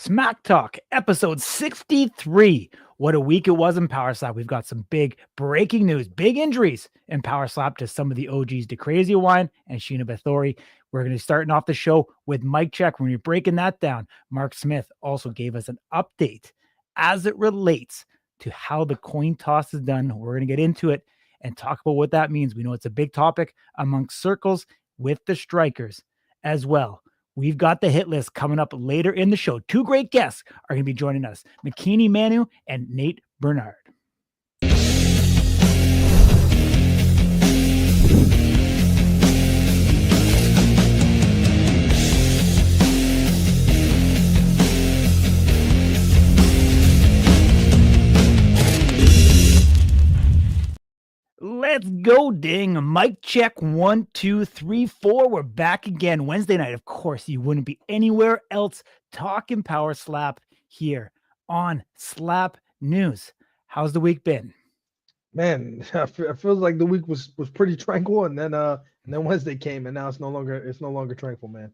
Smack Talk, episode 63. What a week it was in Power Slap. We've got some big breaking news, big injuries in Power Slap to some of the OGs, DeCrazy Wine and Sheena Bathory. We're going to be starting off the show with Mike Check. When you're breaking that down, Mark Smith also gave us an update as it relates to how the coin toss is done. We're going to get into it and talk about what that means. We know it's a big topic amongst circles with the strikers as well. We've got the hit list coming up later in the show. Two great guests are going to be joining us, Makini Manu and Nate Burnard. Let's go, ding. Mic check 1, 2, 3, 4. We're back again Wednesday night. Of course, you wouldn't be anywhere else talking Power Slap here on Slap News. How's the week been? Man, I feel like the week was pretty tranquil, and then Wednesday came, and now it's no longer tranquil, man.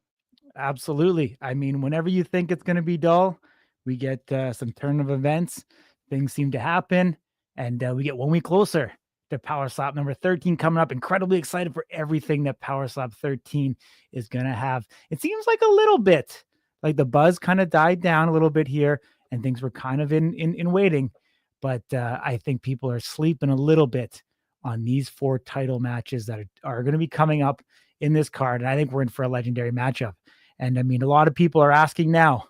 Absolutely. I mean, whenever you think it's going to be dull, we get some turn of events. Things seem to happen, and we get 1 week closer to Power Slap number 13 coming up. Incredibly excited for everything that Power Slap 13 is going to have. It seems like a little bit like the buzz kind of died down a little bit here, and things were kind of in waiting. But I think people are sleeping a little bit on these 4 title matches that are going to be coming up in this card. And I think we're in for a legendary matchup. And I mean, a lot of people are asking now,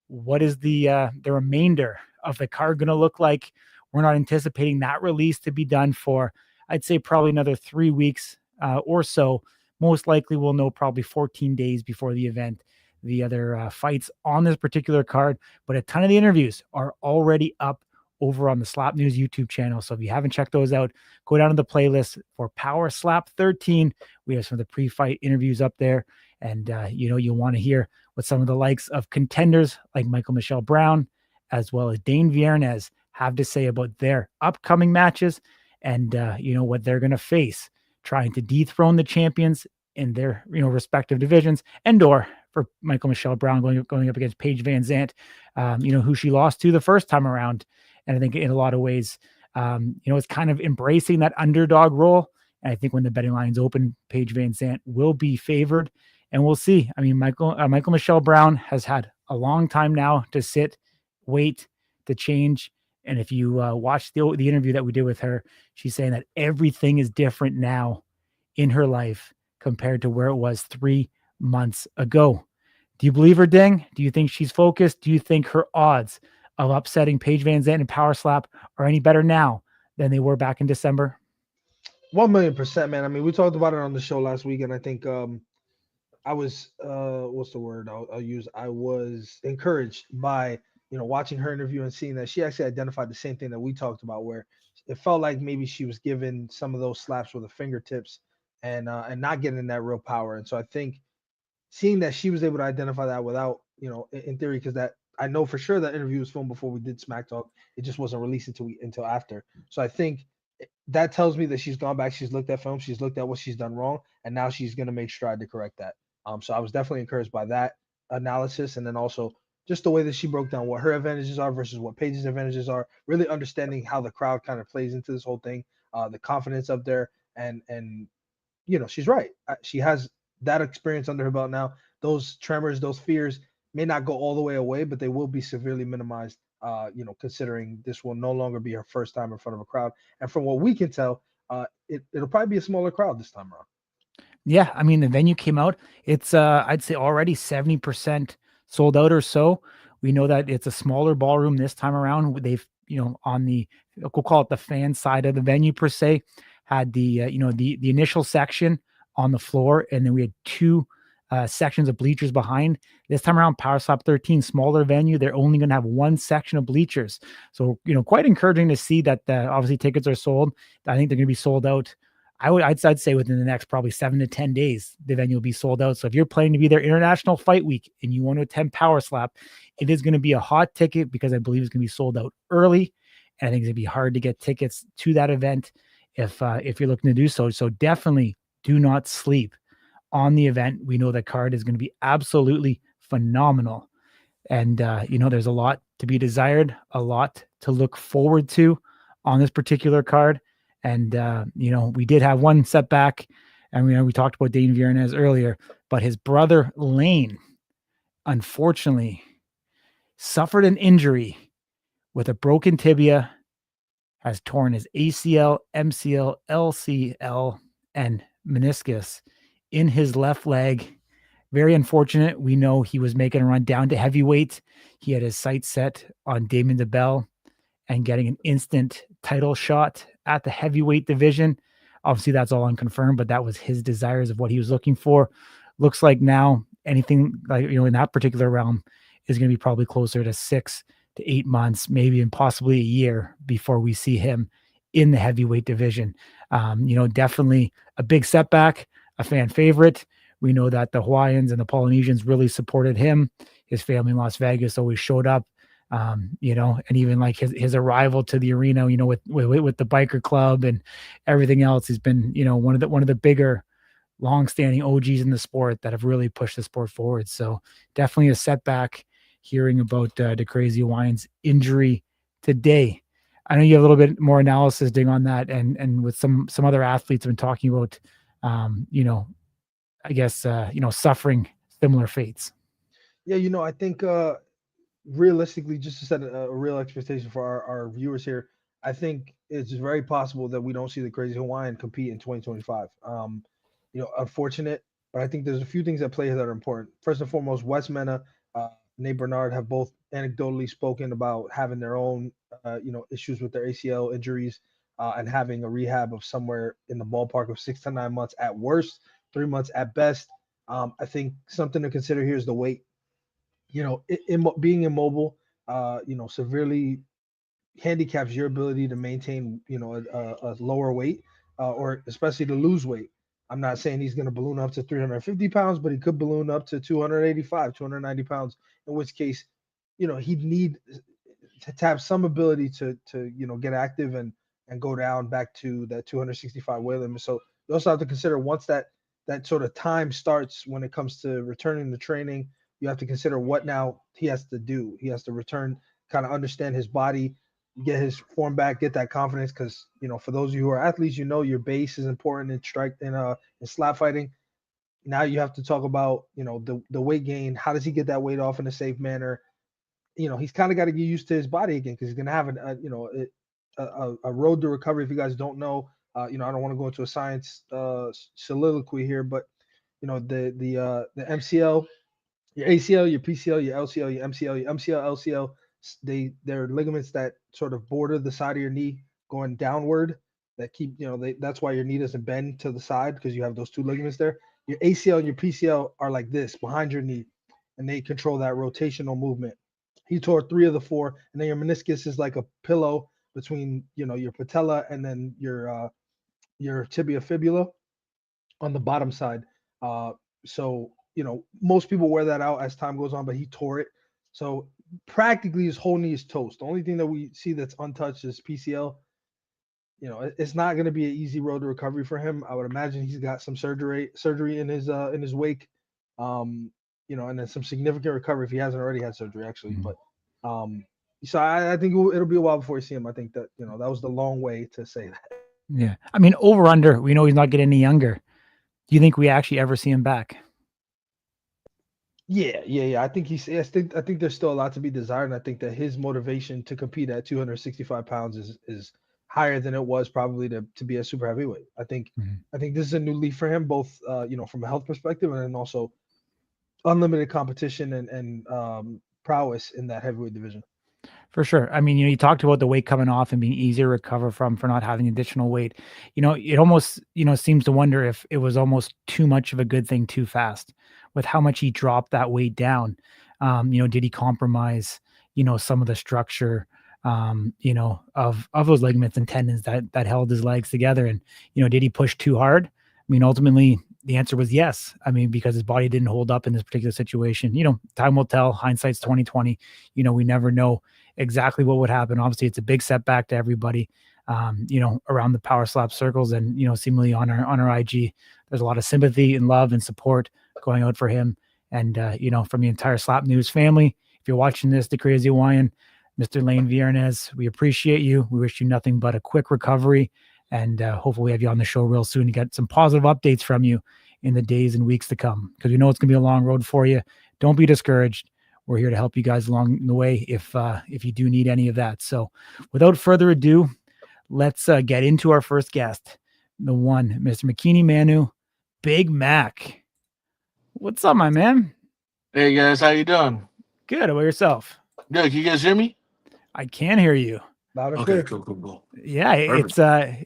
what is the remainder of the card going to look like? We're not anticipating that release to be done for, I'd say, probably another 3 weeks or so. Most likely we'll know probably 14 days before the event, the other fights on this particular card. But a ton of the interviews are already up over on the Slap News YouTube channel. So if you haven't checked those out, go down to the playlist for Power Slap 13. We have some of the pre-fight interviews up there. And, you'll want to hear what some of the likes of contenders like Michael Michelle Brown, as well as Dane Viernes, have to say about their upcoming matches and, what they're going to face, trying to dethrone the champions in their, respective divisions, and or for Michael Michelle Brown going up against Paige Van Zandt, who she lost to the first time around. And I think in a lot of ways, it's kind of embracing that underdog role. And I think when the betting lines open, Paige Van Zandt will be favored. And we'll see. I mean, Michael Michelle Brown has had a long time now to sit, wait, to change. And if you watch the interview that we did with her, she's saying that everything is different now in her life compared to where it was 3 months ago. Do you believe her, Ding? Do you think she's focused? Do you think her odds of upsetting Paige Van Zandt in Power Slap are any better now than they were back in December? 1,000,000%, man. I mean, we talked about it on the show last week, and I think I was what's the word I'll use? I was encouraged by watching her interview and seeing that she actually identified the same thing that we talked about, where it felt like maybe she was given some of those slaps with the fingertips and not getting that real power. And so I think seeing that she was able to identify that without, in theory, because that I know for sure that interview was filmed before we did Smack Talk. It just wasn't released until after. So I think that tells me that she's gone back, she's looked at film, she's looked at what she's done wrong, and now she's going to make stride to correct that. So I was definitely encouraged by that analysis, and then also just the way that she broke down what her advantages are versus what Paige's advantages are, really understanding how the crowd kind of plays into this whole thing, the confidence up there, and she's right. She has that experience under her belt now. Those tremors, those fears may not go all the way away, but they will be severely minimized, considering this will no longer be her first time in front of a crowd. And from what we can tell, it'll probably be a smaller crowd this time around. Yeah, I mean, the venue came out. It's, I'd say already 70% sold out or so. We know that it's a smaller ballroom this time around. They've, on the, we'll call it the fan side of the venue per se, had the, the initial section on the floor, and then we had 2 sections of bleachers behind. This time around, Power Slap 13, smaller venue, they're only going to have 1 section of bleachers. So, quite encouraging to see that obviously tickets are sold. I think they're going to be sold out. I'd say within the next probably 7 to 10 days, the venue will be sold out. So if you're planning to be there International Fight Week and you want to attend Power Slap, it is going to be a hot ticket because I believe it's going to be sold out early. And I think it's going to be hard to get tickets to that event if you're looking to do so. So definitely do not sleep on the event. We know that card is going to be absolutely phenomenal. And, there's a lot to be desired, a lot to look forward to on this particular card. And, we did have one setback, and we talked about Dane Viernes earlier, but his brother Lane, unfortunately, suffered an injury with a broken tibia, has torn his ACL, MCL, LCL, and meniscus in his left leg. Very unfortunate. We know he was making a run down to heavyweight. He had his sights set on Damon DeBell and getting an instant title shot at the heavyweight division. Obviously, that's all unconfirmed, but that was his desires of what he was looking for. Looks like now anything like, in that particular realm is going to be probably closer to 6 to 8 months, maybe and possibly a year before we see him in the heavyweight division. Definitely a big setback, a fan favorite. We know that the Hawaiians and the Polynesians really supported him. His family in Las Vegas always showed up, and even like his arrival to the arena, with the biker club and everything else, he's been, one of the bigger long-standing OGs in the sport that have really pushed the sport forward. So definitely a setback hearing about the Crazy Hawaiians injury today. I know you have a little bit more analysis doing on that, and with some other athletes have been talking about, I guess, suffering similar fates. Yeah, I think realistically, just to set a real expectation for our viewers here, I think it's very possible that we don't see the Crazy Hawaiian compete in 2025. Unfortunate, but I think there's a few things at play here that are important. First and foremost, Wes Mena, Nate Burnard have both anecdotally spoken about having their own, issues with their ACL injuries, and having a rehab of somewhere in the ballpark of 6 to 9 months at worst, 3 months at best. I think something to consider here is the weight. Being immobile, severely handicaps your ability to maintain, a lower weight, or especially to lose weight. I'm not saying he's going to balloon up to 350 pounds, but he could balloon up to 285, 290 pounds, in which case, he'd need to have some ability to get active and go down back to that 265 weight limit. So you also have to consider, once that sort of time starts when it comes to returning to training, you have to consider what now he has to do. He has to return, kind of understand his body, get his form back, get that confidence. Because for those of you who are athletes, your base is important in strike in slap fighting. Now you have to talk about the weight gain. How does he get that weight off in a safe manner? He's kind of got to get used to his body again, because he's going to have a road to recovery. If you guys don't know, I don't want to go into a science soliloquy here, but the MCL, your ACL, your PCL, your LCL, your MCL, LCL, they're ligaments that sort of border the side of your knee going downward, that keep, that's why your knee doesn't bend to the side, because you have those two ligaments there. Your ACL and your PCL are like this behind your knee, and they control that rotational movement. He tore 3 of the 4, and then your meniscus is like a pillow between, your patella and then your tibia fibula on the bottom side. So most people wear that out as time goes on, but he tore it. So practically his whole knee is toast. The only thing that we see that's untouched is PCL. It's not going to be an easy road to recovery for him. I would imagine he's got some surgery in his wake, and then some significant recovery if he hasn't already had surgery, actually. Mhm. But so I think it'll be a while before you see him. I think that that was the long way to say that. Yeah. I mean, over under, we know he's not getting any younger. Do you think we actually ever see him back? Yeah. I think I think there's still a lot to be desired, and I think that his motivation to compete at 265 pounds is higher than it was probably to be a super heavyweight. I think Mhm. this is a new leaf for him, both from a health perspective, and then also unlimited competition and prowess in that heavyweight division. For sure. I mean, you talked about the weight coming off and being easier to recover from for not having additional weight. It almost, seems to wonder if it was almost too much of a good thing too fast with how much he dropped that weight down. Did he compromise, some of the structure, of those ligaments and tendons that held his legs together? And, did he push too hard? I mean, ultimately, the answer was yes. I mean, because his body didn't hold up in this particular situation. Time will tell. Hindsight's 2020. We never know exactly what would happen. Obviously, it's a big setback to everybody, around the power slap circles, and seemingly on our IG. There's a lot of sympathy and love and support going out for him, and from the entire Slap News family. If you're watching this, the Crazy Hawaiian, Mr. Lane Viernes, we appreciate you. We wish you nothing but a quick recovery, and hopefully we have you on the show real soon to get some positive updates from you in the days and weeks to come, because we know it's going to be a long road for you. Don't be discouraged. We're here to help you guys along the way if you do need any of that. So without further ado, let's get into our first guest, the one, Mr. Makini Manu, Big Mac. What's up, my man? Hey guys, how you doing? Good. How about yourself? Good. Can you guys hear me? I can hear you. Loud and Okay, clear. cool. Yeah, Perfect.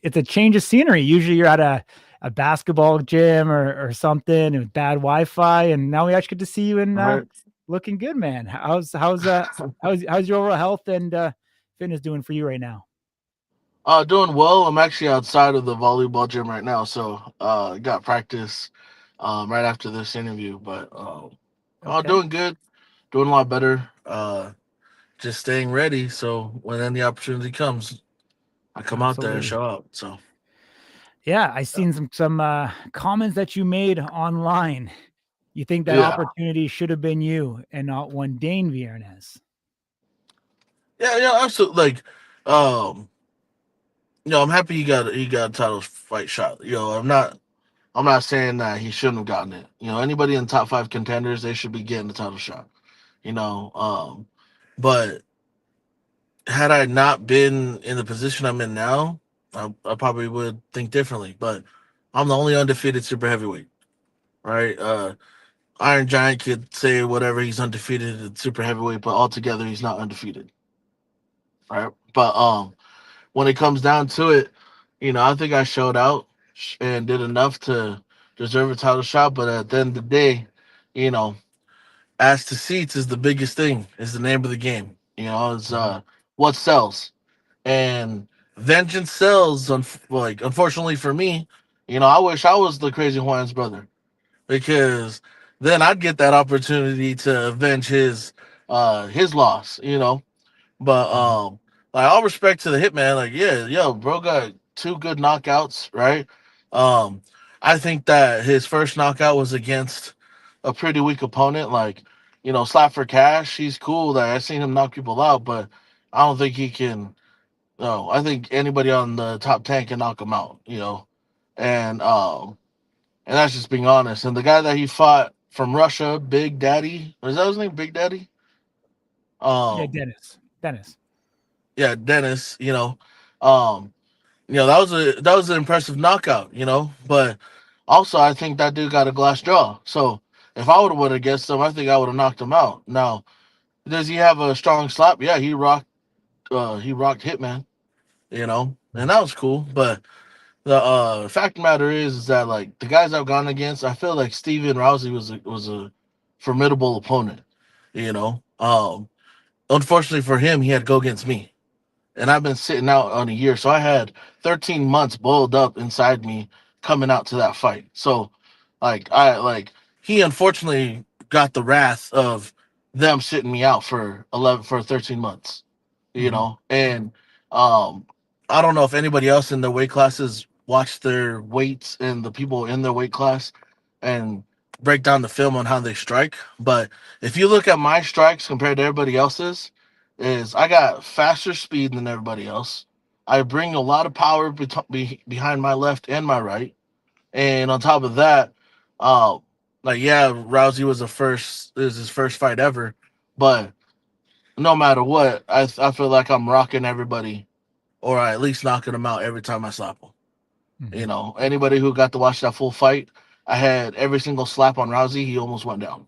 it's a change of scenery. Usually you're at a basketball gym or something with bad Wi-Fi, and now we actually get to see you in All right. looking good, man. How's your overall health and fitness doing for you right now? Doing well. I'm actually outside of the volleyball gym right now, so got practice right after this interview. But Okay, doing good, doing a lot better. Just staying ready, so when any opportunity comes, I come out there and absolutely. show up. So Yeah, I seen some comments that you made online. You think that yeah, opportunity should have been you and not one Dane Viernes. yeah, absolutely. Like, um, I'm happy he got a title fight shot. I'm not saying that he shouldn't have gotten it. Anybody in top five contenders, they should be getting the title shot. You know, um, but had I not been in the position I'm in now, I probably would think differently. But I'm the only undefeated super heavyweight, right? Iron Giant could say whatever, he's undefeated at super heavyweight, but altogether he's not undefeated, right? But when it comes down to it, I think I showed out and did enough to deserve a title shot. But at the end of the day, you know, as to seats is the biggest thing. Is the name of the game. It's Mhm. what sells, and vengeance sells. Like unfortunately for me, I wish I was the Crazy Hawaiian's brother, because then I'd get that opportunity to avenge his loss. But Mhm. like all respect to the hitman, like yeah, yo, bro got two good knockouts, right? Um, I think that his first knockout was against a pretty weak opponent. Like, Slap for Cash, he's cool. Like I've seen him knock people out, but I don't think he can. No, I think anybody on the top 10 can knock him out. And and that's just being honest. And the guy that he fought from Russia, Big Daddy, was that his name, Big Daddy? Yeah, Um, Dennis. Dennis. yeah, Dennis. Um, that was an impressive knockout. But also I think that dude got a glass jaw. So if I would have went against him, I think I would have knocked him out. Now, does he have a strong slap? Yeah, he rocked. He rocked Hitman. And that was cool. But the fact of the matter is that like the guys I've gone against, I feel like Steven Rousey was a formidable opponent. Unfortunately for him, he had to go against me, and I've been sitting out on a year. So I had 13 months boiled up inside me coming out to that fight. So, he unfortunately got the wrath of them sitting me out for 13 months. Mhm. And um, I don't know if anybody else in the weight classes watch their weights and the people in their weight class and break down the film on how they strike. But if you look at my strikes compared to everybody else's, is I got faster speed than everybody else. I bring a lot of power behind my left and my right, and on top of that, uh, like yeah, Rousey was his first fight ever, but no matter what, I feel like I'm rocking everybody, or at least knocking them out every time I slap them. Mhm. Anybody who got to watch that full fight, I had every single slap on Rousey, he almost went down.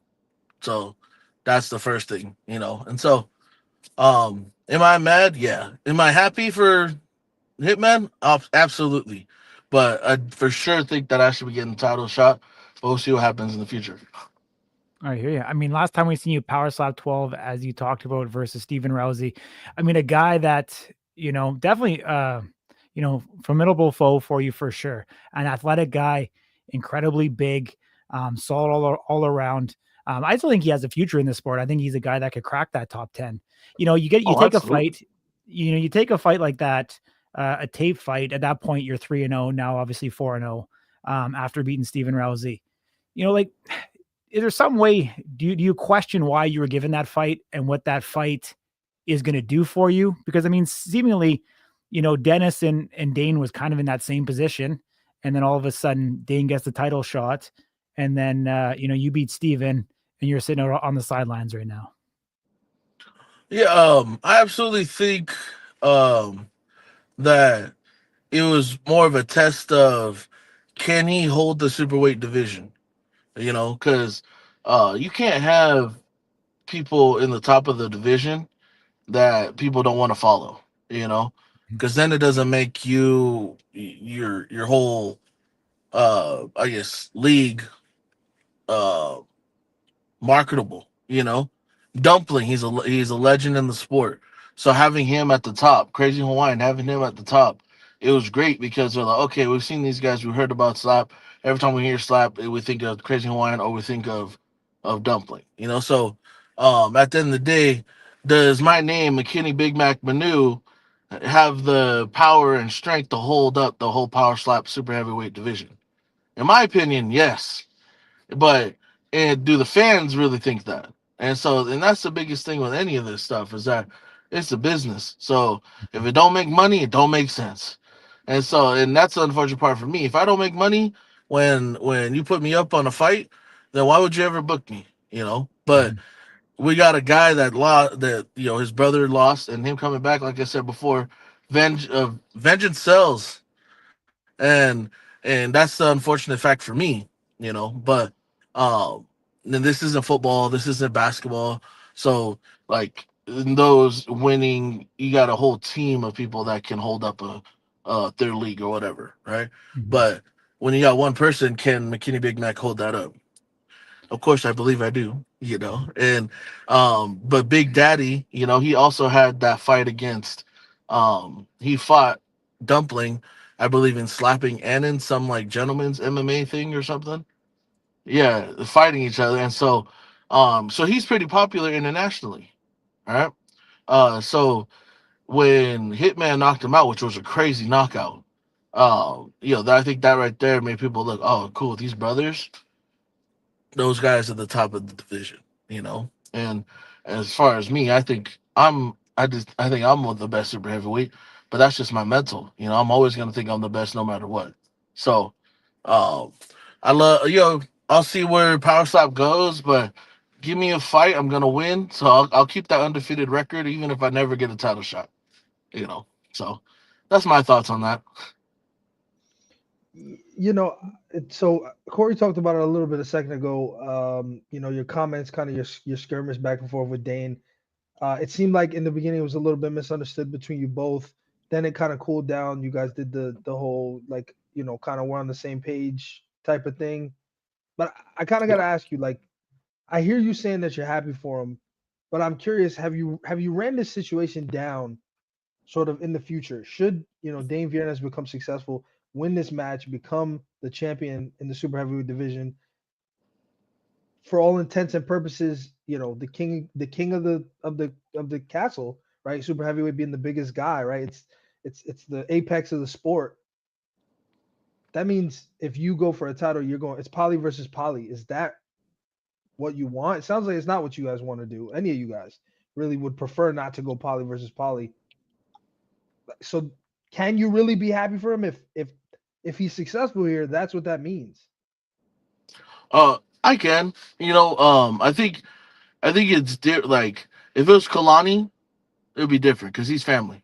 So that's the first thing. And so, am I mad? Yeah. Am I happy for Hitman? Absolutely. But I for sure think that I should be getting the title shot. But we'll see what happens in the future. I hear you. I mean, last time we seen you power slap 12, as you talked about, versus Stephen Rousey. I mean, a guy that, definitely, formidable foe for you for sure. An athletic guy, incredibly big, solid all around. I still think he has a future in the sport. I think he's a guy that could crack that top 10. You Oh, take a absolutely. fight, you take a fight like that, a tape fight. At that point, you're 3-0, now obviously 4-0, after beating Stephen Rousey. Like is there some way do you question why you were given that fight and what that fight is going to do for you? Because I mean, seemingly, Dennis and Dane was kind of in that same position, and then all of a sudden Dane gets the title shot, and then you beat Steven and you're sitting on the sidelines right now. Yeah, I absolutely think um that it was more of a test of can he hold the superweight division? Because you can't have people in the top of the division that people don't want to follow. You know, because then it doesn't make your whole I guess league uh marketable. Dumpling, he's a legend in the sport. So having him at the top, Crazy Hawaiian, having him at the top, it was great because they're like, okay, we've seen these guys, we heard about Slap. Every time we hear Slap, we think of Crazy Hawaiian or we think of Dumpling. So at the end of the day, does my name, McKinney Big Mac Manu, have the power and strength to hold up the whole Power Slap super heavyweight division? In my opinion, yes. But do the fans really think that? And that's the biggest thing with any of this stuff is that it's a business. So if it don't make money, it don't make sense. And that's the unfortunate part for me. If I don't make money when you put me up on a fight, then why would you ever book me? But Mhm. we got a guy that lost, that his brother lost, and him coming back, like I said before, vengeance sells, and that's the unfortunate fact for me. But um then this isn't football, this isn't basketball. So like in those winning, you got a whole team of people that can hold up their league or whatever, right? Mhm. But when you got one person, can McKinney Big Mac hold that up? Of course, I believe I do. And but Big Daddy, he also had that fight against he fought Dumpling, I believe, in slapping and in some like gentleman's MMA thing or something. Yeah, fighting each other. And so he's pretty popular internationally. All right. So when Hitman knocked him out, which was a crazy knockout, I think that right there made people look, oh, cool, these brothers, those guys at the top of the division, And as far as me, I think I'm one of the best super heavyweight, but that's just my mental. I'm always gonna think I'm the best no matter what. So, um, I love I'll see where Power Slap goes, but give me a fight, I'm gonna win. So I'll keep that undefeated record, even if I never get a title shot. You know, so that's my thoughts on that. You know, so Corey talked about it a little bit a second ago. Your comments, kind of your skirmish back and forth with Dane. It seemed like in the beginning it was a little bit misunderstood between you both. Then it kind of cooled down. You guys did the whole like kind of we're on the same page type of thing. But I kind of got to ask you, like, I hear you saying that you're happy for him, but I'm curious, have you ran this situation down sort of in the future? Should Dane Viernes become successful, win this match, become the champion in the super heavyweight division, for all intents and purposes, the king of the castle, right? Super heavyweight being the biggest guy, right? It's the apex of the sport. That means if you go for a title, you're going. It's Polly versus Polly. Is that what you want? It sounds like it's not what you guys want to do. Any of you guys really would prefer not to go Polly versus Polly. So can you really be happy for him if he's successful here? That's what that means. I can. I think it's like if it was Kalani, it would be different because he's family,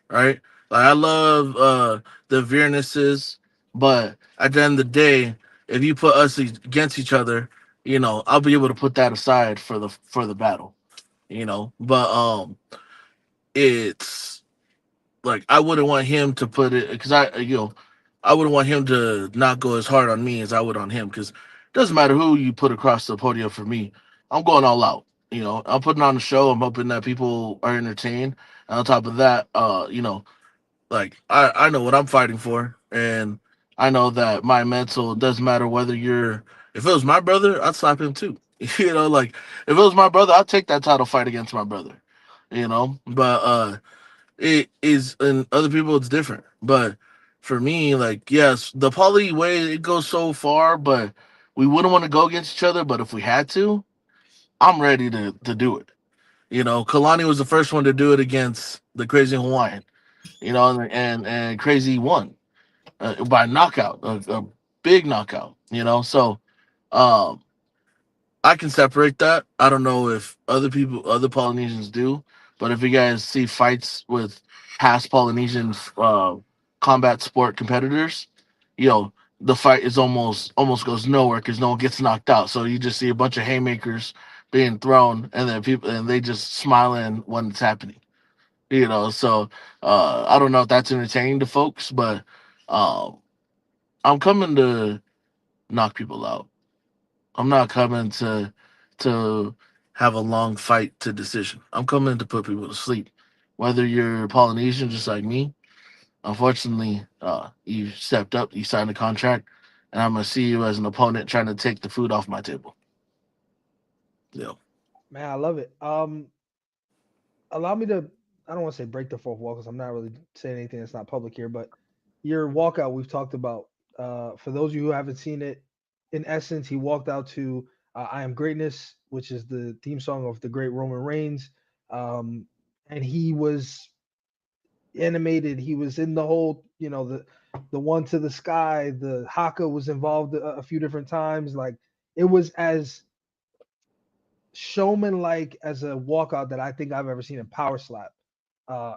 right? Like I love the Viernesses, but at the end of the day, if you put us against each other, I'll be able to put that aside for the battle, But it's like I wouldn't want him to put it because I wouldn't want him to not go as hard on me as I would on him because it doesn't matter who you put across the podium for me, I'm going all out. I'm putting on a show. I'm hoping that people are entertained. And on top of that, like I know what I'm fighting for, and I know that my mental doesn't matter whether you're. If it was my brother, I'd slap him too. Like if it was my brother, I'd take that title fight against my brother. But it is, and other people it's different. But for me, like yes, the poly way it goes so far, but we wouldn't want to go against each other, but if we had to, I'm ready to do it. Kalani was the first one to do it against the Crazy Hawaiian. And Crazy won by knockout, a big knockout. So um, I can separate that. I don't know if other Polynesians do, but if you guys see fights with past Polynesian combat sport competitors, you know the fight is almost goes nowhere because no one gets knocked out. So you just see a bunch of haymakers being thrown, and then people and they just smiling when it's happening. So I don't know if that's entertaining to folks, but um, I'm coming to knock people out. I'm not coming to have a long fight to decision. I'm coming to put people to sleep. Whether you're Polynesian just like me, unfortunately, you stepped up, you signed a contract, and I'm gonna see you as an opponent trying to take the food off my table. Yeah. Man, I love it. Allow me to. I don't want to say break the fourth wall because I'm not really saying anything that's not public here. But your walkout we've talked about. For those of you who haven't seen it, in essence, he walked out to "I Am Greatness," which is the theme song of the great Roman Reigns, um, and he was animated. He was in the whole, the one to the sky. The haka was involved a few different times. Like it was as showman like as a walkout that I think I've ever seen in Power Slap. Uh,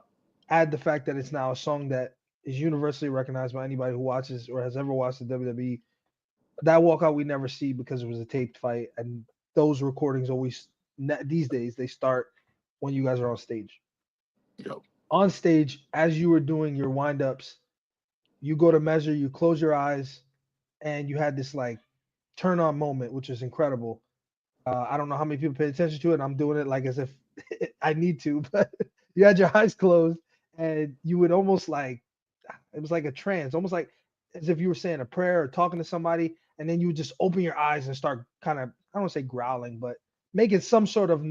Add the fact that it's now a song that is universally recognized by anybody who watches or has ever watched the WWE. That walkout we never see because it was a taped fight, and those recordings always these days they start when you guys are on stage. Yep. On stage, as you were doing your wind ups, you go to measure, you close your eyes, and you had this like turn on moment, which is incredible. I don't know how many people pay attention to it. I'm doing it like as if I need to, but you had your eyes closed and you would almost like it was like a trance, almost like as if you were saying a prayer or talking to somebody, and then you would just open your eyes and start kind of I don't want to say growling, but making some sort of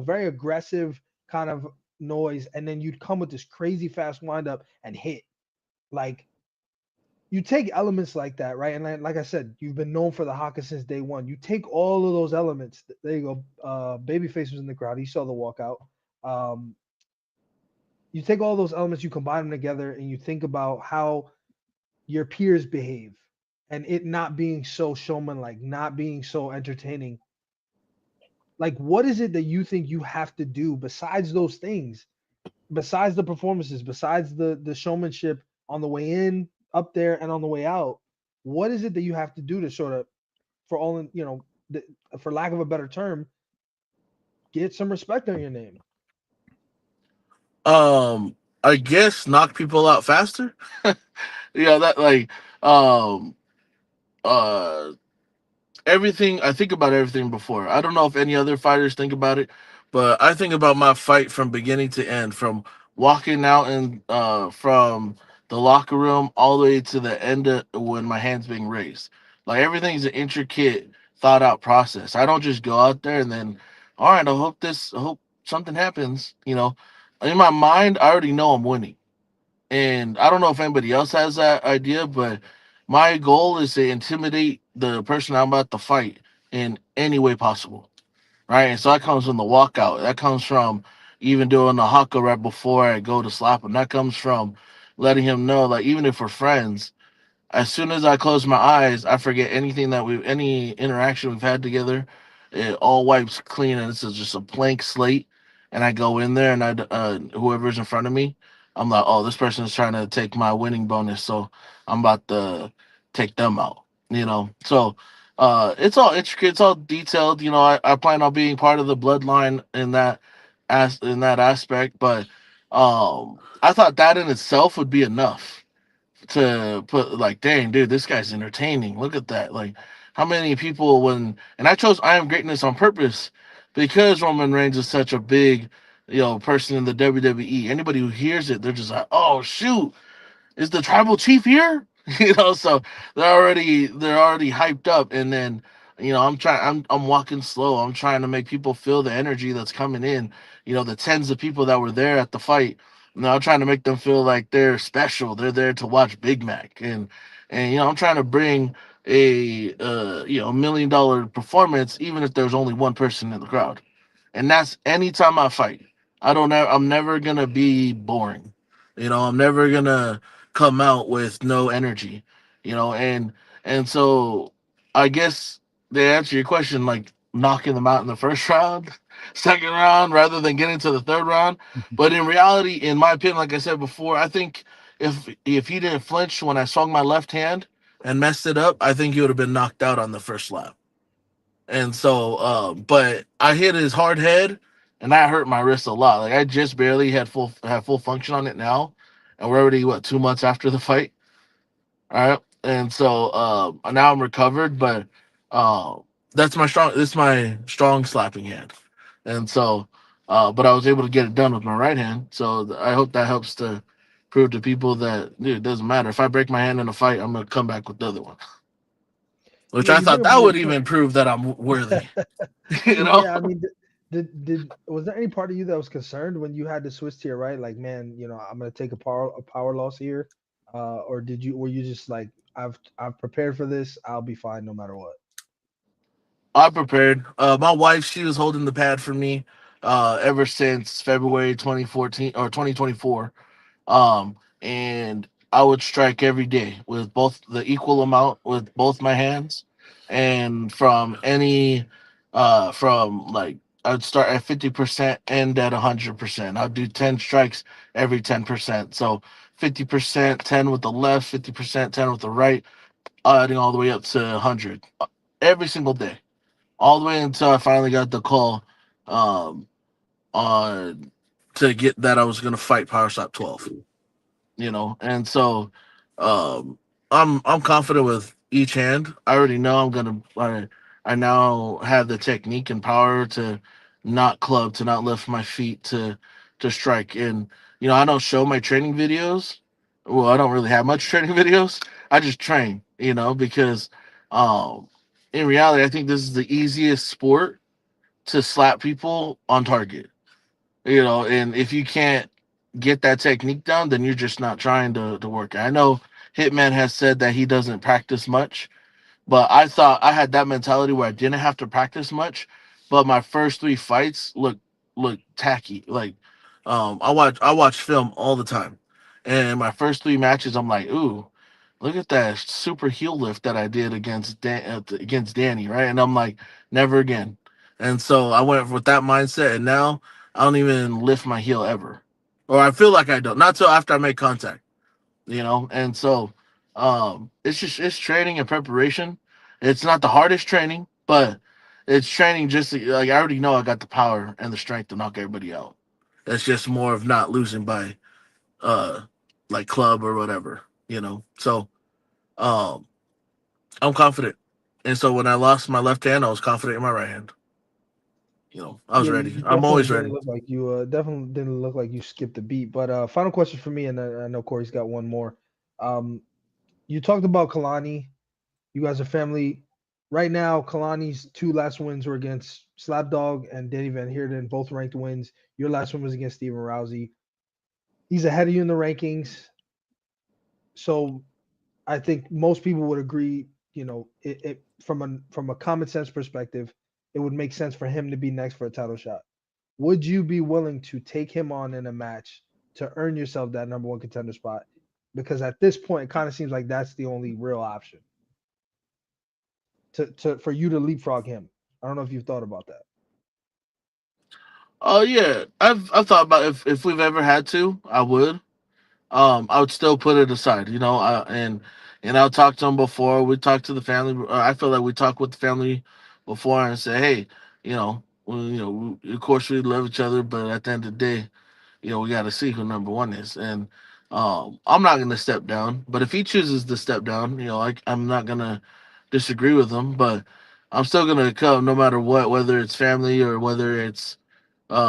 very aggressive kind of noise, and then you'd come with this crazy fast wind up and hit like you take elements like that, right? And like I said, you've been known for the haka since day one. You take all of those elements. There you go. Babyface was in the crowd. He saw the walkout. Um, you take all those elements, you combine them together, and you think about how your peers behave, and it not being so showman like, not being so entertaining. Like, what is it that you think you have to do besides those things, besides the performances, besides the showmanship on the way in, up there, and on the way out? What is it that you have to do to sort of, for all in, for lack of a better term, get some respect on your name? Um, I guess knock people out faster. Yeah, that like um uh everything. I think about everything before. I don't know if any other fighters think about it, but I think about my fight from beginning to end, from walking out and from the locker room all the way to the end of when my hands being raised. Like everything's an intricate, thought out process. I don't just go out there and then, all right, I hope something happens. In my mind, I already know I'm winning. And I don't know if anybody else has that idea, but my goal is to intimidate the person I'm about to fight in any way possible. Right. And so that comes from the walkout. That comes from even doing the haka right before I go to slap him. That comes from letting him know, like, even if we're friends, as soon as I close my eyes, I forget anything any interaction we've had together. It all wipes clean, and it's just a blank slate. And I go in there, and whoever's in front of me, I'm like, oh, this person is trying to take my winning bonus, so I'm about to take them out. So it's all intricate, it's all detailed. I plan on being part of the bloodline in that aspect, but I thought that in itself would be enough to put like, dang, dude, this guy's entertaining. Look at that. Like, how many people and I chose I Am Greatness on purpose because Roman Reigns is such a big, person in the WWE. Anybody who hears it, they're just like, oh shoot, is the tribal chief here? So they're already hyped up, and then I'm walking slow. I'm trying to make people feel the energy that's coming in. The tens of people that were there at the fight. I'm trying to make them feel like they're special. They're there to watch Big Mac, and I'm trying to bring a $1 million performance, even if there's only one person in the crowd. And that's anytime I fight. I'm never gonna be boring. I'm never gonna come out with no energy. And so I guess to answer your question, like knocking them out in the first round, second round, rather than getting to the third round. But in reality, in my opinion, like I said before, I think if he didn't flinch when I swung my left hand and messed it up, I think he would have been knocked out on the first lap. And so, but I hit his hard head, and that hurt my wrist a lot. Like I just barely had full function on it now, and we're already 2 months after the fight. All right, and so now I'm recovered, but uh, This is my strong slapping hand, and so, but I was able to get it done with my right hand. So I hope that helps to prove to people that dude, it doesn't matter if I break my hand in a fight, I'm gonna come back with the other one. Which Yeah, I you bring thought up a that would good point. even prove that I'm worthy. you know. Yeah, I mean, did was there any part of you that was concerned when you had to switch to your right? Like, man, I'm gonna take a power loss here, or were you just like, I've prepared for this, I'll be fine no matter what. I prepared. My wife, she was holding the pad for me ever since February 2014 or 2024. And I would strike every day with both the equal amount with both my hands, and from like I'd start at 50%, end at 100%. I'd do 10 strikes every 10%. So 50%, 10 with the left, 50%, 10 with the right, adding all the way up to 100 every single day, all the way until I finally got the call um, on to get that I was going to fight Power Stop 12. And so um, I'm confident with each hand. I already know I now have the technique and power to not club, to not lift my feet, to strike. And I don't show my training videos. Well, I don't really have much training videos. I just train, because um, in reality, I think this is the easiest sport to slap people on target. And if you can't get that technique down, then you're just not trying to work. I know Hitman has said that he doesn't practice much, but I thought I had that mentality where I didn't have to practice much, but my first three fights look tacky. Like I watch film all the time, and my first three matches I'm like, ooh, look at that super heel lift that I did against Danny, right? And I'm like, never again. And so I went with that mindset, and now I don't even lift my heel ever, or I feel like I don't. Not till after I make contact, And so it's training and preparation. It's not the hardest training, but it's training like I already know I got the power and the strength to knock everybody out. It's just more of not losing by uh like club or whatever, So um, I'm confident. And so when I lost my left hand, I was confident in my right hand. I was Yeah, ready. you I'm definitely always didn't ready. look like you skipped a beat. But final question for me, and I know Corey's got one more. Um, you talked about Kalani. You guys are family. Right now, Kalani's two last wins were against Slapdog and Danny Van Heerden, both ranked wins. Your last one was against Steven Rousey. He's ahead of you in the rankings. So I think most people would agree, from a common sense perspective, it would make sense for him to be next for a title shot. Would you be willing to take him on in a match to earn yourself that number one contender spot? Because at this point, it kind of seems like that's the only real option to for you to leapfrog him. I don't know if you've thought about that. Oh yeah, I've thought about if we've ever had to, I would still put it aside, and I'll talk to them before we talk to the family. I feel like we talk with the family before and say, hey, of course we love each other, but at the end of the day, we got to see who number one is. And I'm not gonna step down, but if he chooses to step down, I'm not gonna disagree with him, but I'm still gonna come no matter what, whether it's family or whether it's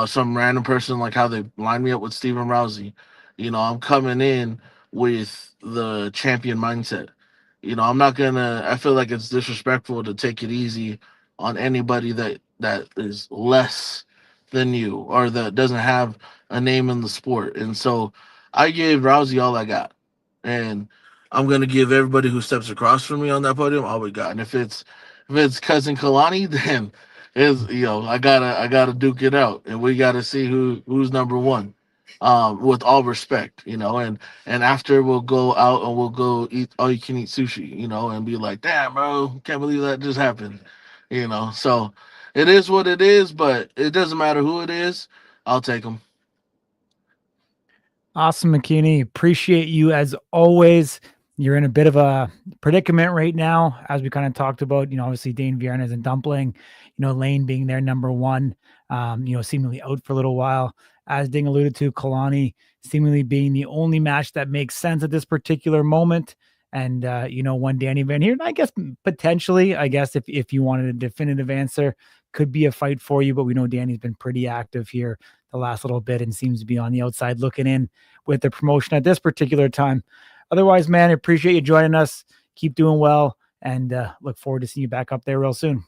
some random person, like how they lined me up with Steven Rousey. I'm coming in with the champion mindset. I'm not gonna. I feel like it's disrespectful to take it easy on anybody that is less than you or that doesn't have a name in the sport. And so I gave Rousey all I got, and I'm gonna give everybody who steps across from me on that podium all we got. And if it's cousin Kalani, then is I gotta duke it out, and we gotta see who's number one. With all respect, and after we'll go out and we'll go eat all you can eat sushi, and be like, damn, bro, can't believe that just happened, So it is what it is, but it doesn't matter who it is. I'll take them. Awesome, Makini. Appreciate you as always. You're in a bit of a predicament right now, as we kind of talked about. Obviously Dane Viernes and Dumpling, Lane being their number one, seemingly out for a little while. As Ding alluded to, Kalani seemingly being the only match that makes sense at this particular moment. And one Danny Van here, I guess potentially, if you wanted a definitive answer, could be a fight for you. But we know Danny's been pretty active here the last little bit and seems to be on the outside looking in with the promotion at this particular time. Otherwise, man, I appreciate you joining us. Keep doing well, and look forward to seeing you back up there real soon.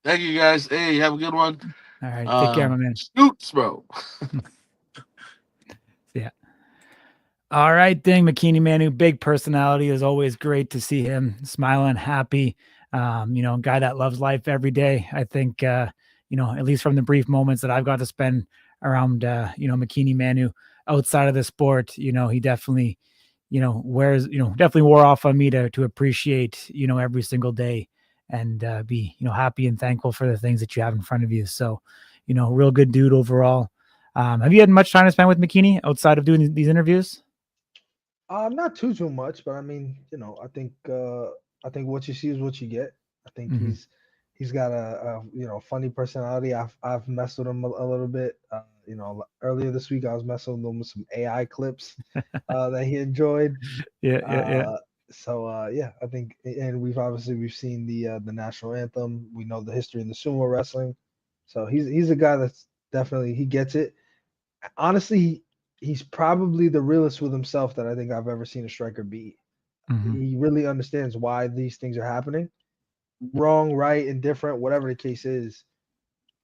Thank you guys. Hey, have a good one. All right, take care, my man. Scoops, bro. Yeah. All right, Ding Makini Manu, big personality. Is always great to see him smiling, happy. Guy that loves life every day. I think at least from the brief moments that I've got to spend around Makini Manu outside of the sport, he definitely definitely wore off on me to appreciate every single day and be happy and thankful for the things that you have in front of you. So real good dude overall. Have you had much time to spend with Makini outside of doing these interviews? Not too much, but I mean, I think what you see is what you get. I think he's got a funny personality. I've messed with him a little bit. Earlier this week I was messing with him with some AI clips that he enjoyed. Yeah. So yeah, I think, and we've seen the national anthem. We know the history in the sumo wrestling. So he's a guy that's definitely, he gets it. Honestly, he's probably the realest with himself that I think I've ever seen a striker be. He really understands why these things are happening. Wrong, right, indifferent, whatever the case is,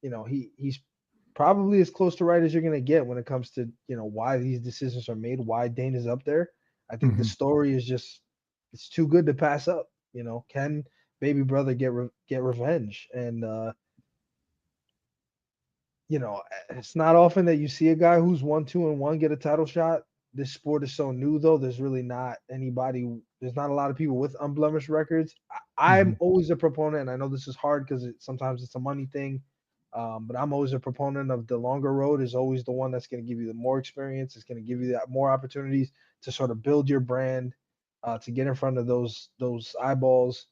he's probably as close to right as you're gonna get when it comes to why these decisions are made, why Dane is up there. I think the story is just, it's too good to pass up. Can baby brother get revenge? And it's not often that you see a guy who's 1-2-1 get a title shot. This sport is so new, though. There's really not anybody. There's not a lot of people with unblemished records. I'm always a proponent, and I know this is hard because sometimes it's a money thing. But I'm always a proponent of the longer road is always the one that's going to give you the more experience. It's going to give you that more opportunities to sort of build your brand, to get in front of those eyeballs.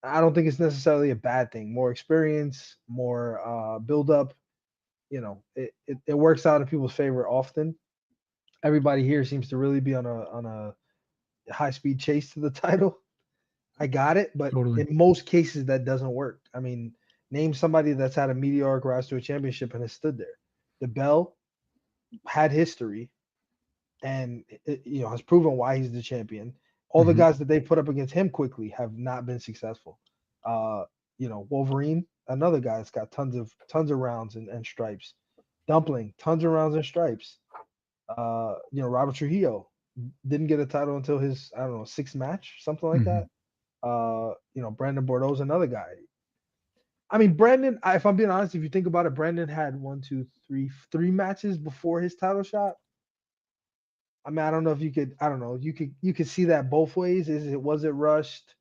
I don't think it's necessarily a bad thing. More experience, more build up. It works out in people's favor often. Everybody here seems to really be on a high speed chase to the title. I got it, but Totally. in most cases that doesn't work. I mean, name somebody that's had a meteoric rise to a championship and has stood there. The Bell had history and has proven why he's the champion. All the guys that they put up against him quickly have not been successful. Wolverine, another guy that's got tons of rounds and stripes. Dumpling, tons of rounds and stripes. Robert Trujillo didn't get a title until his, I don't know, sixth match, something like that. Brandon Bordeaux's another guy. I mean, Brandon, if I'm being honest, if you think about it, Brandon had three matches before his title shot. I mean, I don't know if you could, I don't know, you could see that both ways. Was it rushed?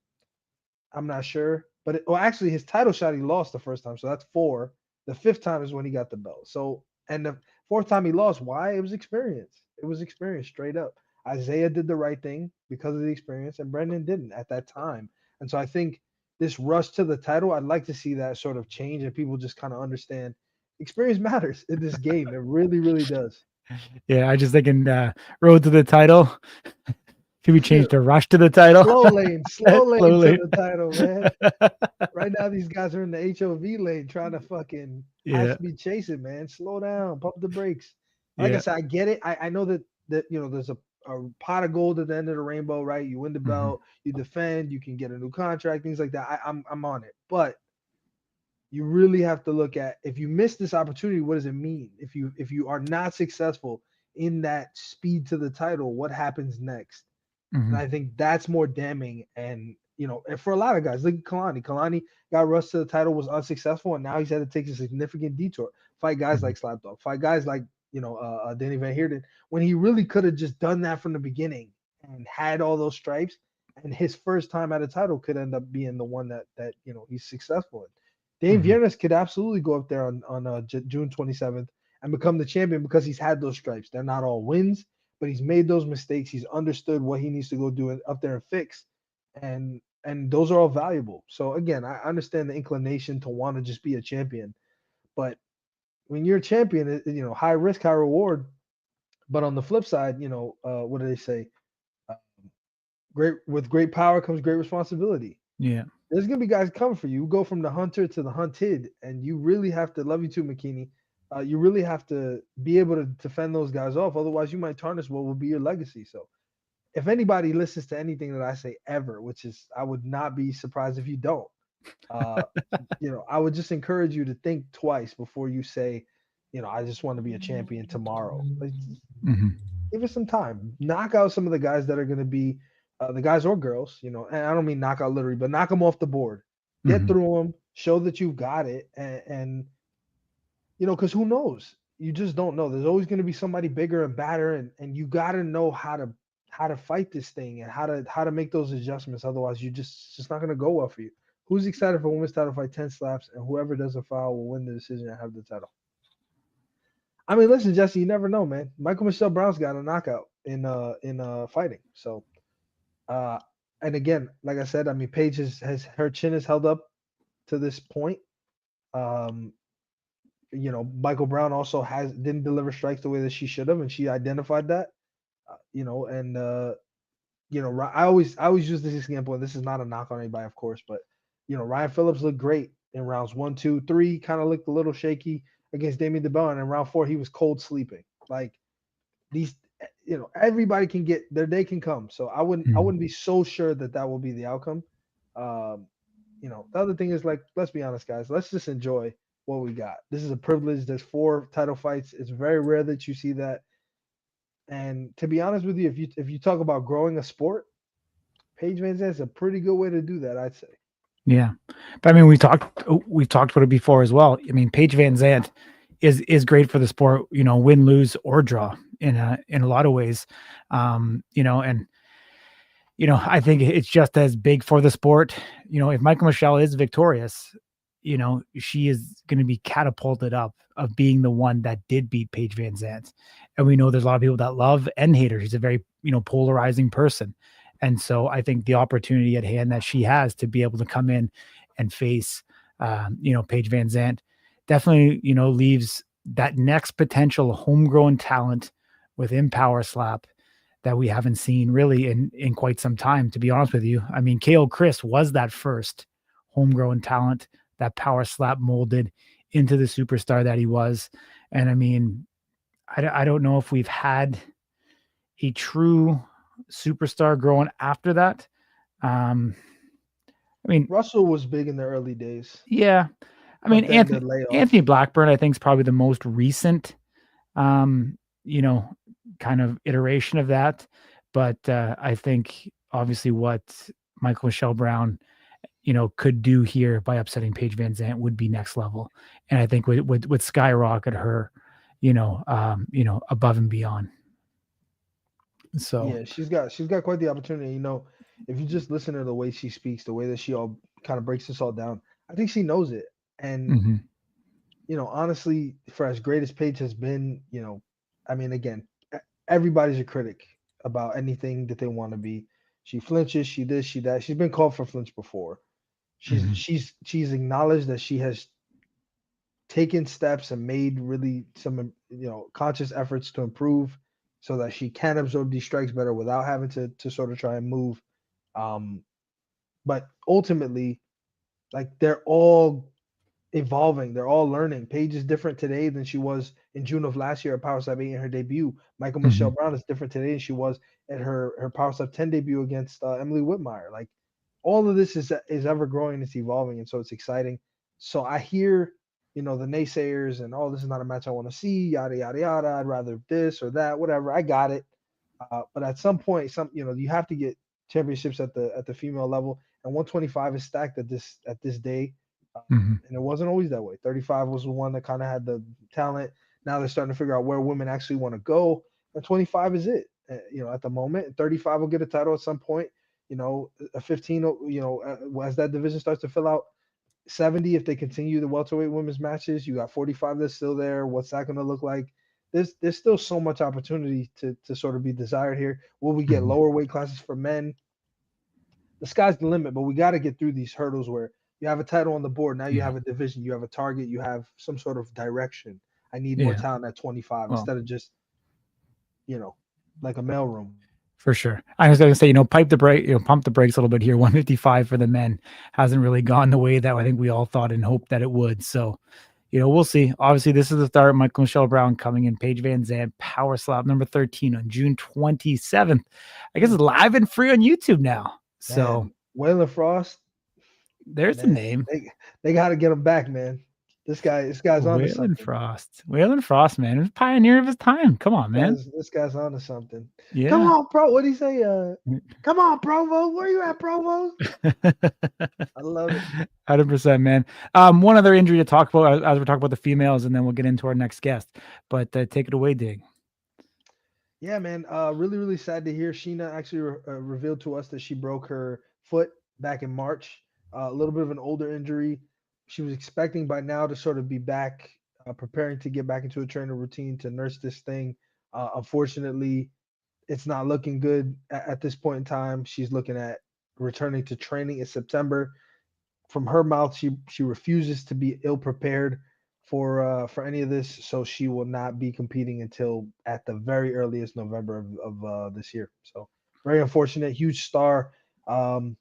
I'm not sure. But actually his title shot he lost the first time, so that's 4. The 5th time is when he got the belt. So, and the 4th time he lost, why? It was experience. It was experience straight up. Isaiah did the right thing because of the experience, and Brendan didn't at that time. And so I think this rush to the title, I'd like to see that sort of change and people just kind of understand experience matters in this game. It really, really does. Yeah, I just thinking road to the title. Should we change to rush to the title? Slow lane Slow lane. to the title, man. Right now, these guys are in the HOV lane trying to fucking high speed chase it, man. Slow down, pump the brakes. Like I said, I get it. I know that there's a pot of gold at the end of the rainbow, right? You win the belt, you defend, you can get a new contract, things like that. I'm on it, but you really have to look at, if you miss this opportunity, what does it mean? If you are not successful in that speed to the title, what happens next? And Mhm. I think that's more damning. And and for a lot of guys, look at Kalani. Kalani got rushed to the title, was unsuccessful, and now he's had to take a significant detour. Fight guys Mhm. like Slapdog, fight guys like Danny Van Heerden, when he really could have just done that from the beginning and had all those stripes. And his first time at a title could end up being the one that he's successful in. Dave Mhm. Viernes could absolutely go up there on June 27th and become the champion because he's had those stripes. They're not all wins, but he's made those mistakes. He's understood what he needs to go do up there and fix, and those are all valuable. So again, I understand the inclination to want to just be a champion, but when you're a champion, high risk, high reward. But on the flip side, what do they say? Uh, great power comes great responsibility. Yeah. There's gonna be guys coming for you. You go from the hunter to the hunted, and you really have to love you too, Makini. You really have to be able to defend those guys off. Otherwise, you might tarnish what will be your legacy. So, if anybody listens to anything that I say ever, which is I would not be surprised if you don't, uh, I would just encourage you to think twice before you say, I just want to be a champion tomorrow. Like, Mhm. give it some time. Knock out some of the guys that are going to be the guys or girls, and I don't mean knock out literally, but knock them off the board. Get Mhm. through them, show that you've got it, and because who knows? You just don't know. There's always going to be somebody bigger and badder, and you got to know how to fight this thing and how to make those adjustments. Otherwise, it's just not going to go well for you. Who's excited for women's title fight 10 slaps, and whoever does a foul will win the decision and have the title? I mean, listen, Jesse, you never know, man. Michael Michelle Brown's got a knockout in fighting. So uh and again, like I said, I mean Paige has her chin is held up to this point. Um, Michael Brown also didn't deliver strikes the way that she should have, and she identified that. And I always use this example, and this is not a knock on anybody, of course, but Ryan Phillips looked great in rounds 1, 2, 3, kind of looked a little shaky against Damian DeBell, and in round 4 he was cold sleeping. Like these, everybody can get their day can come. So I wouldn't I Mhm. wouldn't be so sure that will be the outcome. Um, the other thing is, like, let's be honest, guys. Let's just enjoy what we got. This is a privilege. There's 4 title fights. It's very rare that you see that. And to be honest with you, if you talk about growing a sport, Paige Van Zandt's a pretty good way to do that, I'd say. Yeah. But I mean, we've talked about it before as well. I mean, Paige Van Zant is great for the sport, win, lose, or draw in a lot of ways. And I think it's just as big for the sport. If Michael Michelle is victorious, she is going to be catapulted up of being the one that did beat Paige Van Zant. And we know there's a lot of people that love and hate her. She's a very, polarizing person. And so I think the opportunity at hand that she has to be able to come in and face, Paige Van Zant definitely, leaves that next potential homegrown talent within Power Slap that we haven't seen really in quite some time, to be honest with you. I mean, KO Chris was that first homegrown talent that Power Slap molded into the superstar that he was. And I mean, I don't know if we've had a true superstar growing after that. Um, I mean, Russell was big in the early days, yeah. I mean, but then the Anthony layoff. Blackburn, I think, is probably the most recent, um, you know, kind of iteration of that. But I think obviously what Michael Michelle Brown, could do here by upsetting Paige Van Zant would be next level, and I think would skyrocket her, above and beyond. So, Yeah, she's got quite the opportunity. If you just listen to the way she speaks, the way that she all kind of breaks this all down, I think she knows it. And mhm, honestly, for as great as Paige has been, I mean, again, everybody's a critic about anything that they want to be. She flinches, she this, she that. She's been called for flinch before. She's mhm, she's she's acknowledged that she has taken steps and made really some conscious efforts to improve so that she can absorb these strikes better without having to sort of try and move. Um, but ultimately, like, they're all evolving. They're all learning. Paige is different today than she was in June of last year at Power Slap 8 in her debut. Michael Michelle mhm, Brown is different today than she was at her Power Slap 10 debut against Emily Whitmire. Like, all of this is ever growing, it's evolving, and so it's exciting. So I hear, the naysayers and, oh, this is not a match I want to see, yada yada yada. I'd rather this or that, whatever. I got it. But at some point, you have to get championships at the female level, and 125 is stacked at this day, Mhm. and it wasn't always that way. 35 was the one that kind of had the talent. Now they're starting to figure out where women actually want to go, and 25 is it. At the moment, and 35 will get a title at some point. A 15, as that division starts to fill out. 70 if they continue the welterweight women's matches. You got 45 that's still there. What's that going to look like? There's still so much opportunity to sort of be desired here. Will we get Mhm. lower weight classes for men? The sky's the limit, but we got to get through these hurdles where you have a title on the board. Now you Yeah. have a division, you have a target, you have some sort of direction. I need more Yeah. talent at 25 Well, instead of just, like a mailroom. for sure. I was going to say, pipe the brake, pump the brakes a little bit here. 155 for the men hasn't really gone the way that I think we all thought and hoped that it would. So, we'll see. Obviously, this is the start. Michael Michelle Brown coming in. Paige Van Zandt, Power Slap number 13 on June 27th. I guess it's live and free on YouTube now. So, Man, Waylon Frost, there's the man, name. they got to get him back, man. This guy's onto Waylon something. Frost. Waylon Frost, man. He was a pioneer of his time. Come on, man. This guy's onto something. Come Yeah. on, bro. What do you say? Come on, Provo. Where you at, Provo? I love it. 100%, man. One other injury to talk about as we're talking about the females, and then we'll get into our next guest. But take it away, Dig. Yeah, man. Really, really sad to hear. Sheena actually revealed to us that she broke her foot back in March. A little bit of an older injury. She was expecting by now to sort of be back, preparing to get back into a training routine to nurse this thing. Unfortunately, it's not looking good at this point in time. She's looking at returning to training in September. From her mouth, she refuses to be ill prepared for any of this, so she will not be competing until at the very earliest November of this year. So very unfortunate, huge star. Um,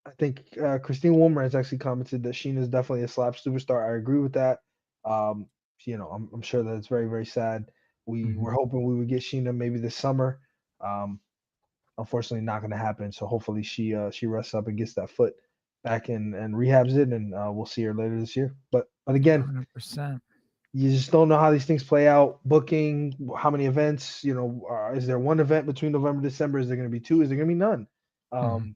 I think Christine Woolmer has actually commented that Sheena is definitely a slap superstar. I agree with that. Um, I'm sure that it's very, very sad. We Mhm. were hoping we would get Sheena maybe this summer. Um, Unfortunately, not going to happen. So hopefully she rests up and gets that foot back and rehabs it, and we'll see her later this year. But again, 100%. you just don't know how these things play out. Booking, how many events? Is there one event between November December? Is there going to be two? Is there going to be none? Mhm.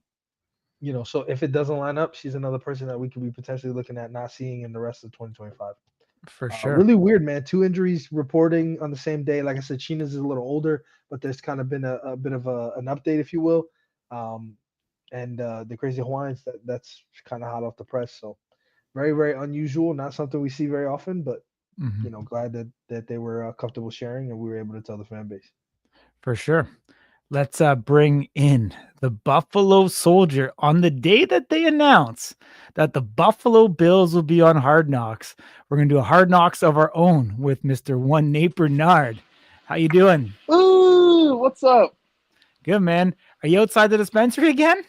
So if it doesn't line up, she's another person that we could be potentially looking at not seeing in the rest of 2025. For sure. Really weird, man. Two injuries reporting on the same day. Like I said, Sheena's is a little older, but there's kind of been a bit of an update, if you will. And the Crazy Hawaiians, that's kind of hot off the press. So very, very unusual. Not something we see very often, but Mhm. glad that they were comfortable sharing and we were able to tell the fan base. For sure. Let's bring in the Buffalo Soldier on the day that they announce that the Buffalo Bills will be on Hard Knocks. We're gonna do a Hard Knocks of our own with Mr. One Nate Burnard. How you doing? Ooh, what's up? Good, man. Are you outside the dispensary again?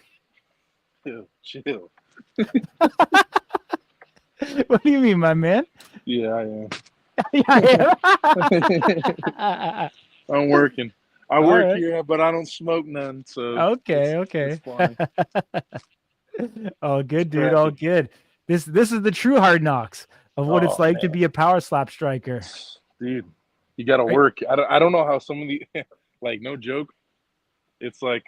Chill. What do you mean, my man? Yeah, I am. Yeah. I'm working. I All work right. here, but I don't smoke none. So Okay. it's fine. Oh, good, It's dude. All crappy. good. This is the true Hard Knocks of what it's Oh like to man, be a power slap striker. dude, you got to Right? work. I don't know how some of the like no joke. It's like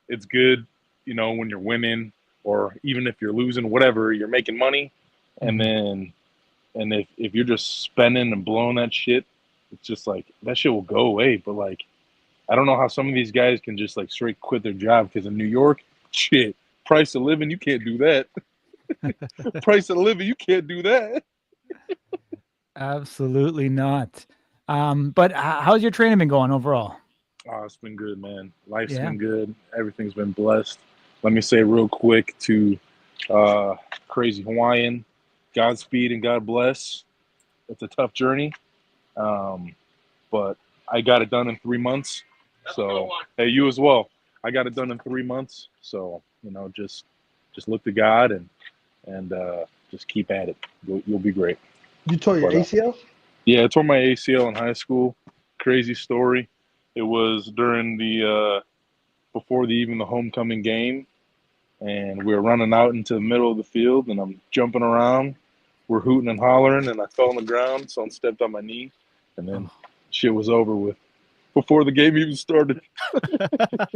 it's good, when you're winning or even if you're losing, whatever, you're making money, and Mhm. then and if you're just spending and blowing that shit, it's just like that shit will go away. But like I don't know how some of these guys can just like straight quit their job because in New York, shit, price of living, you can't do that. Price of living, you can't do that. Absolutely not. But how's your training been going overall? Oh, it's been good, man. Life's Yeah. been good. Everything's been blessed. Let me say real quick to Crazy Hawaiian, Godspeed and God bless. It's a tough journey, but I got it done in 3 months. So hey, you as well. I got it done in 3 months. So just look to God and just keep at it. You'll be great. You tore your But ACL? yeah, I tore my ACL in high school. Crazy story. It was during the before even the homecoming game, and we were running out into the middle of the field, and I'm jumping around. We're hooting and hollering, and I fell on the ground. Someone stepped on my knee, and then Oh, shit was over with. before the game even started.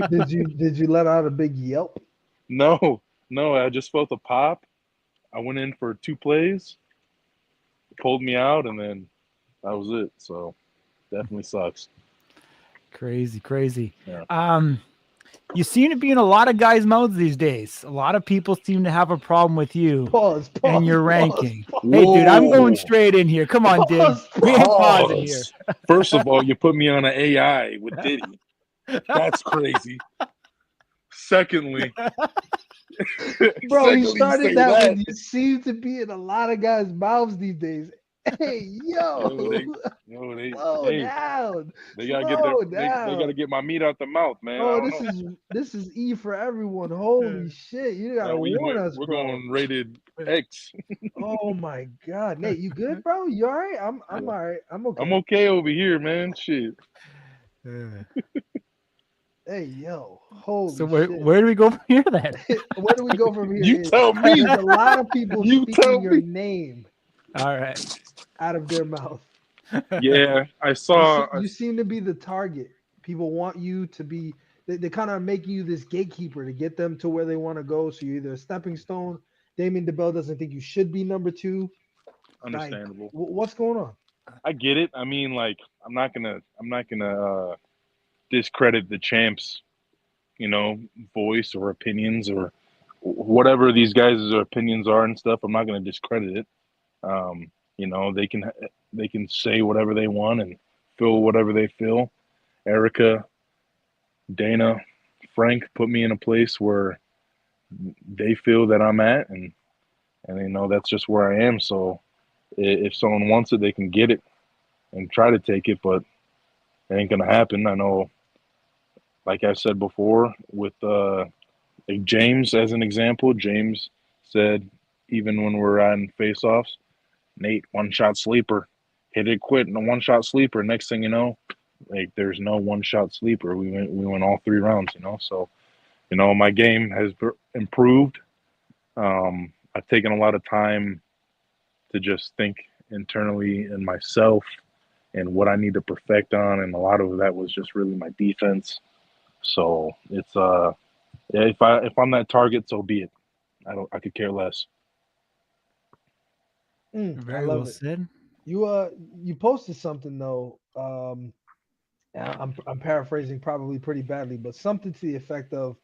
Did you let out a big yelp? No, I just felt a pop. I went in for 2 plays, pulled me out, and then that was it. So definitely sucks. Crazy. Yeah. You seem to be in a lot of guys' mouths these days. A lot of people seem to have a problem with you Pause. and your ranking. Pause. Hey, dude, I'm going Whoa. straight in here. Come on, Dig. Pause. We ain't pausing here. First of all, you put me on an AI with Diddy. That's crazy. Secondly, Bro, you say started that when you seem to be in a lot of guys' mouths these days. Hey, yo, slow down. They gotta Slow get they down. gotta get my meat out the mouth, man. Oh, I don't know. this is E for everyone. Holy shit. You gotta warn us, We're bro. going rated X. Oh my god. Nate, you good, bro? You all right? I'm all right. I'm okay. I'm okay over here, man. Shit. Hey, yo. Holy So shit. where do we go from here then? Where do we go from here? You tell me. There's a lot of people You speaking tell your me. name All right. out of their mouth. Yeah, I saw. You seem to be the target. People want you to be. They kind of make you this gatekeeper to get them to where they want to go. So you're either a stepping stone. Damien DeBell doesn't think you should be number 2. Understandable. Like, what's going on? I get it. I mean, like, I'm not gonna discredit the champs, voice or opinions or whatever these guys' opinions are and stuff. I'm not gonna discredit it. They can say whatever they want and feel whatever they feel. Erica, Dana, Frank put me in a place where they feel that I'm at, and that's just where I am. So if someone wants it, they can get it and try to take it, but it ain't gonna happen. I know, like I said before, with like James as an example. James said even when we're on face-offs, Nate, one-shot sleeper, hit it, quit, and a one-shot sleeper. Next thing you know, like there's no one-shot sleeper. We went all 3 rounds. So my game has improved. I've taken a lot of time to just think internally in myself and what I need to perfect on, and a lot of that was just really my defense. So it's if I'm that target, so be it. I could care less. Very well said. You posted something though. I'm paraphrasing probably pretty badly, but something to the effect of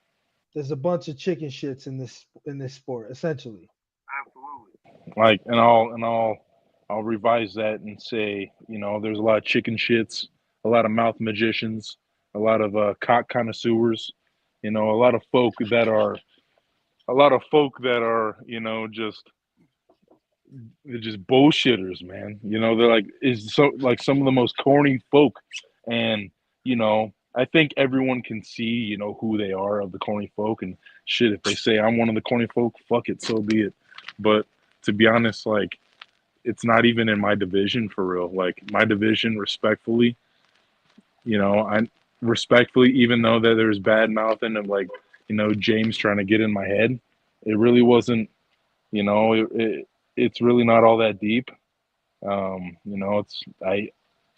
there's a bunch of chicken shits in this sport, essentially. Like, and I'll revise that and say, there's a lot of chicken shits, a lot of mouth magicians, a lot of cock connoisseurs, a lot of folk that are, just they're just bullshitters, man. They're like is so like some of the most corny folk, and I think everyone can see who they are of the corny folk, and shit. If they say I'm one of the corny folk, fuck it, so be it. But to be honest, like it's not even in my division for real. Like my division, respectfully, I respectfully, even though that there's bad mouthing of like James trying to get in my head, it really wasn't. It's really not all that deep.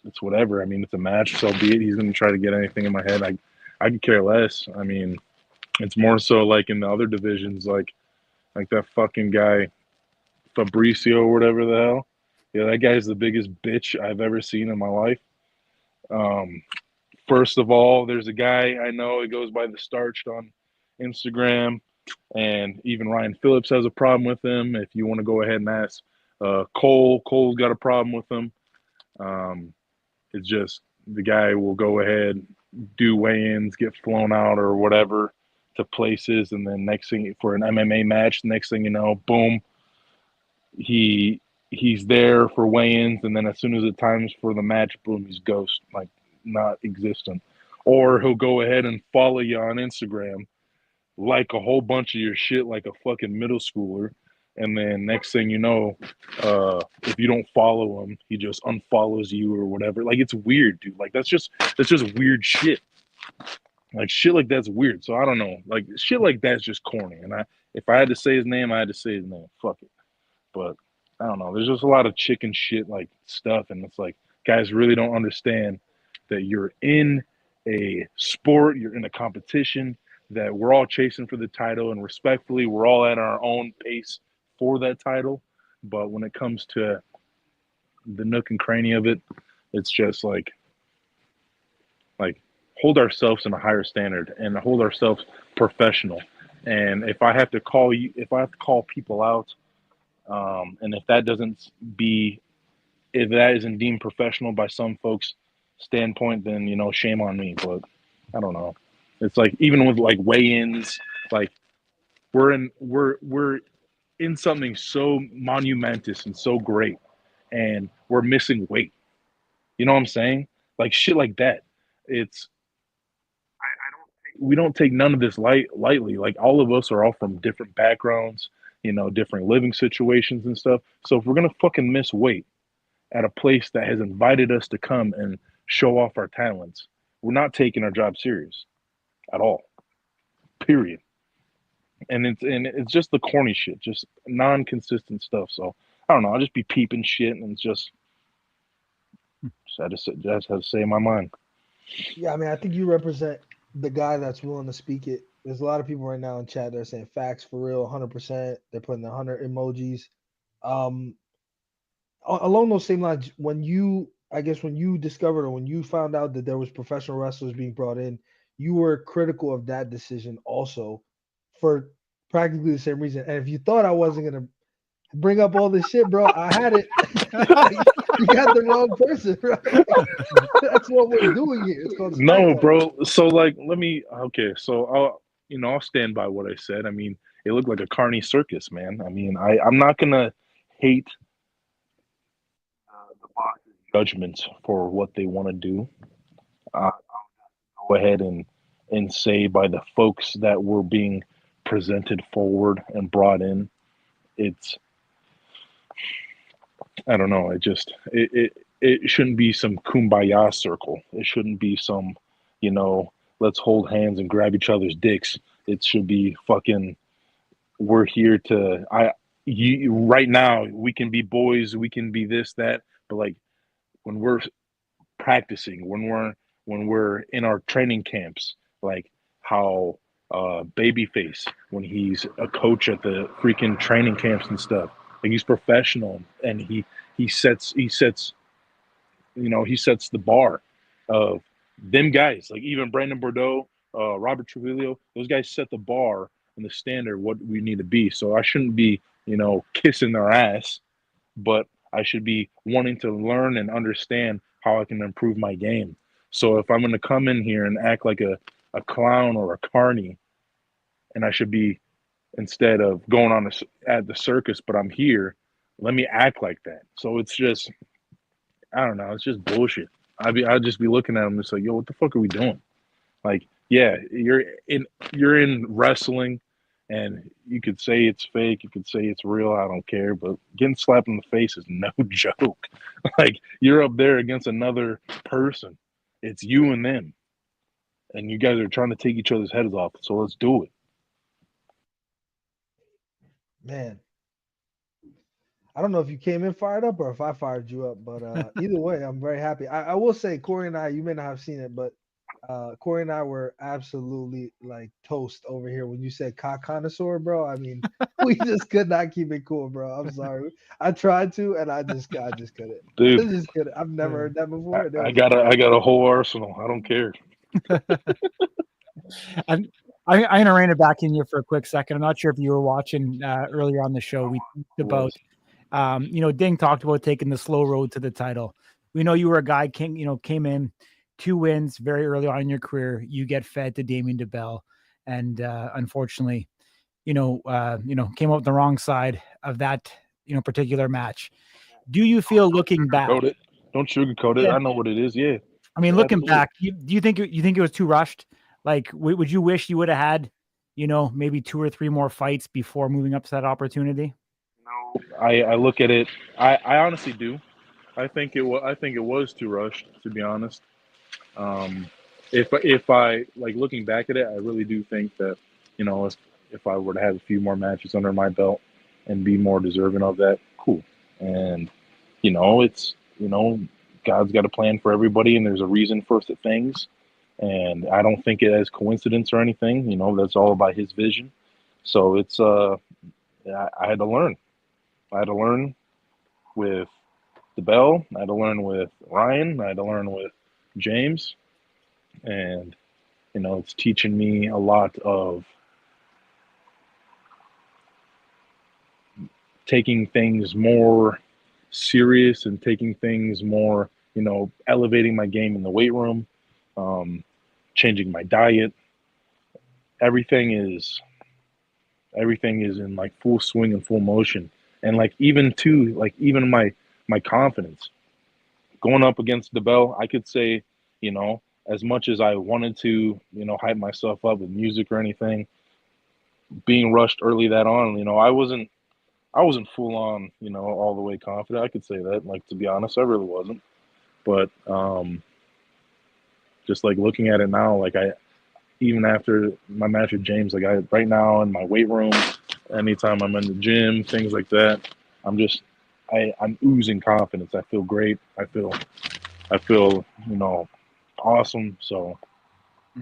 It's whatever. I mean, it's a match, so be it. He's gonna try to get anything in my head. I could care less. I mean, it's more so like in the other divisions, like that fucking guy, Fabricio or whatever the hell. Yeah, that guy's the biggest bitch I've ever seen in my life. First of all, there's a guy I know. He goes by the Starched on Instagram, and even Ryan Phillips has a problem with him. If you want to go ahead and ask Cole's got a problem with him. It's just the guy will go ahead, do weigh-ins, get flown out or whatever to places, and then next thing for an MMA match, next thing you know, boom, he's there for weigh-ins, and then as soon as the time's for the match, boom, he's ghost, like not existent. Or he'll go ahead and follow you on Instagram, like a whole bunch of your shit, like a fucking middle schooler. And then next thing you know, if you don't follow him, he just unfollows you or whatever. Like it's weird, dude. Like that's just weird shit. Like shit like that's weird. So I don't know. Like shit like that's just corny. And if I had to say his name, I had to say his name. Fuck it. But I don't know. There's just a lot of chicken shit like stuff, and it's like guys really don't understand that you're in a sport, you're in a competition, that we're all chasing for the title, and respectfully, we're all at our own pace for that title. But when it comes to the nook and cranny of it, it's just like hold ourselves in a higher standard and hold ourselves professional. And if I have to call people out, and if that isn't deemed professional by some folks' standpoint, then shame on me. But I don't know. It's like even with like weigh-ins, like we're in something so monumentous and so great, and we're missing weight. You know what I'm saying? Like shit like that. It's we don't take none of this lightly. Like all of us are all from different backgrounds, different living situations and stuff. So if we're gonna fucking miss weight at a place that has invited us to come and show off our talents, we're not taking our job serious at all. Period. And it's just the corny shit, just non-consistent stuff. So I don't know. I'll just be peeping shit, and it's just I just have to say my mind. Yeah, I mean, I think you represent the guy that's willing to speak it. There's a lot of people right now in chat that are saying facts for real, 100%. They're putting the 100 emojis. Along those same lines, when you discovered or when you found out that there was professional wrestlers being brought in, you were critical of that decision also for practically the same reason. And if you thought I wasn't gonna bring up all this shit, bro, I had it. You got the wrong person, bro. That's what we're doing here. It's called No, SmackDown. bro. So so I'll stand by what I said. I mean, it looked like a carny circus, man. I mean, I'm not gonna hate the boss's judgments for what they want to do. I'll go ahead and say by the folks that were being presented forward and brought in, it's I don't know. It shouldn't be some kumbaya circle. It shouldn't be some, let's hold hands and grab each other's dicks. It should be fucking. We're here to. Right now we can be boys. We can be this that. But like when we're practicing, when we're in our training camps, like how Babyface when he's a coach at the freaking training camps and stuff. Like he's professional and he sets the bar of them guys. Like even Brandon Bordeaux, Robert Trujillo, those guys set the bar and the standard what we need to be. So I shouldn't be kissing their ass, but I should be wanting to learn and understand how I can improve my game. So if I'm going to come in here and act like a clown or a carny, and I should be, instead of going on at the circus, but I'm here, let me act like that. So it's just, I don't know, it's just bullshit. I'd just be looking at them and say, yo, what the fuck are we doing? Like, yeah, you're in wrestling, and you could say it's fake, you could say it's real, I don't care, but getting slapped in the face is no joke. Like, you're up there against another person. It's you and them. And you guys are trying to take each other's heads off, so let's do it. Man, I don't know if you came in fired up or if I fired you up, but either way, I'm very happy. I will say, Corey and I, you may not have seen it, but Corey and I were absolutely like toast over here when you said cock connoisseur, bro. I mean, we just could not keep it cool, bro. I'm sorry. I tried to, and I just couldn't. Dude, I just couldn't. I've never heard that before. I got a whole arsenal. I don't care. I'm gonna rein it back in you for a quick second. I'm not sure if you were watching earlier on the show. We talked about, Ding talked about taking the slow road to the title. We know you were a guy came in 2 wins very early on in your career. You get fed to Damien DeBell, and unfortunately, came up the wrong side of that particular match. Do you feel looking back? Don't sugarcoat it. I know what it is. Yeah. I mean, looking back, do you think it was too rushed? Like, would you wish you would have had, maybe 2 or 3 more fights before moving up to that opportunity? No, I look at it. I honestly do. I think it was too rushed, to be honest. If I like looking back at it, I really do think that if I were to have a few more matches under my belt and be more deserving of that, cool. And it's God's got a plan for everybody, and there's a reason for things. And I don't think it as coincidence or anything. You know, that's all by His vision. So it's I had to learn. I had to learn with DeBell. I had to learn with Ryan. I had to learn with James, and you know, it's teaching me a lot of taking things more serious and taking things more, you know, elevating my game in the weight room, changing my diet. Everything is in like full swing and full motion. And like even my confidence going up against DeBell, I could say, you know, as much as I wanted to, you know, hype myself up with music or anything, being rushed early that on, you know, I wasn't full on, you know, all the way confident. I could say that, like, to be honest, I really wasn't. But just like looking at it now, like even after my match with James, like right now in my weight room, anytime I'm in the gym, things like that, I'm oozing confidence. I feel great. I feel, you know, awesome. So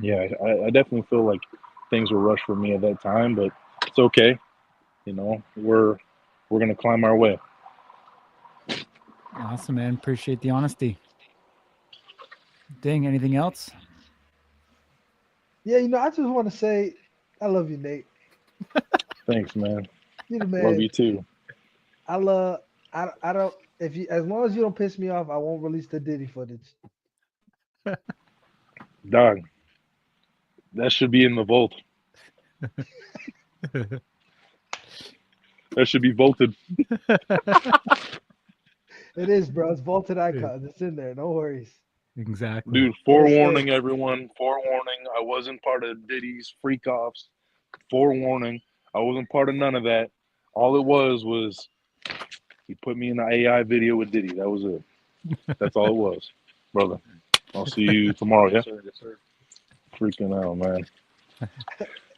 yeah, I definitely feel like things were rushed for me at that time, but it's okay. You know, we're gonna climb our way. Awesome, man. Appreciate the honesty. Ding, anything else? Yeah, you know, I just want to say I love you, Nate. Thanks, man. You're the man. Love you too. I don't, if you, as long as you don't piss me off, I won't release the Diddy footage. Dog, that should be in the vault. That should be vaulted. It is, bro. It's vaulted icons. It's in there. No worries. Exactly. Dude, forewarning everyone. Forewarning. I wasn't part of Diddy's freak offs. Forewarning. I wasn't part of none of that. All it was he put me in an AI video with Diddy. That was it. That's all it was. Brother, I'll see you tomorrow, yeah? Yes, sir. Freaking out, man.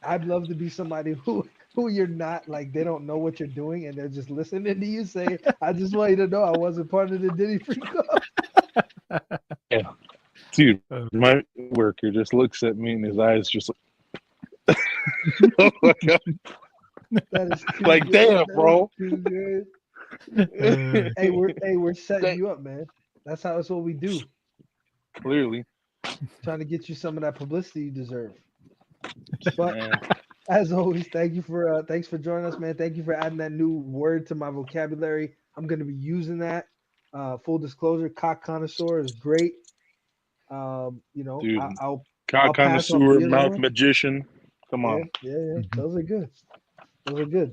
I'd love to be somebody who you're not, like, they don't know what you're doing and they're just listening to you say, I just want you to know I wasn't part of the Diddy freak off. Yeah. Dude, my worker just looks at me and his eyes just like, oh my God. That is like, damn, bro. Hey, we're setting you up, man. That's what we do. Clearly. Trying to get you some of that publicity you deserve. But as always, thanks for joining us, man. Thank you for adding that new word to my vocabulary. I'm going to be using that. Full disclosure, cock connoisseur is great. You know, dude, I'll cock connoisseur, mouth magician. Come on. Yeah. Those are good.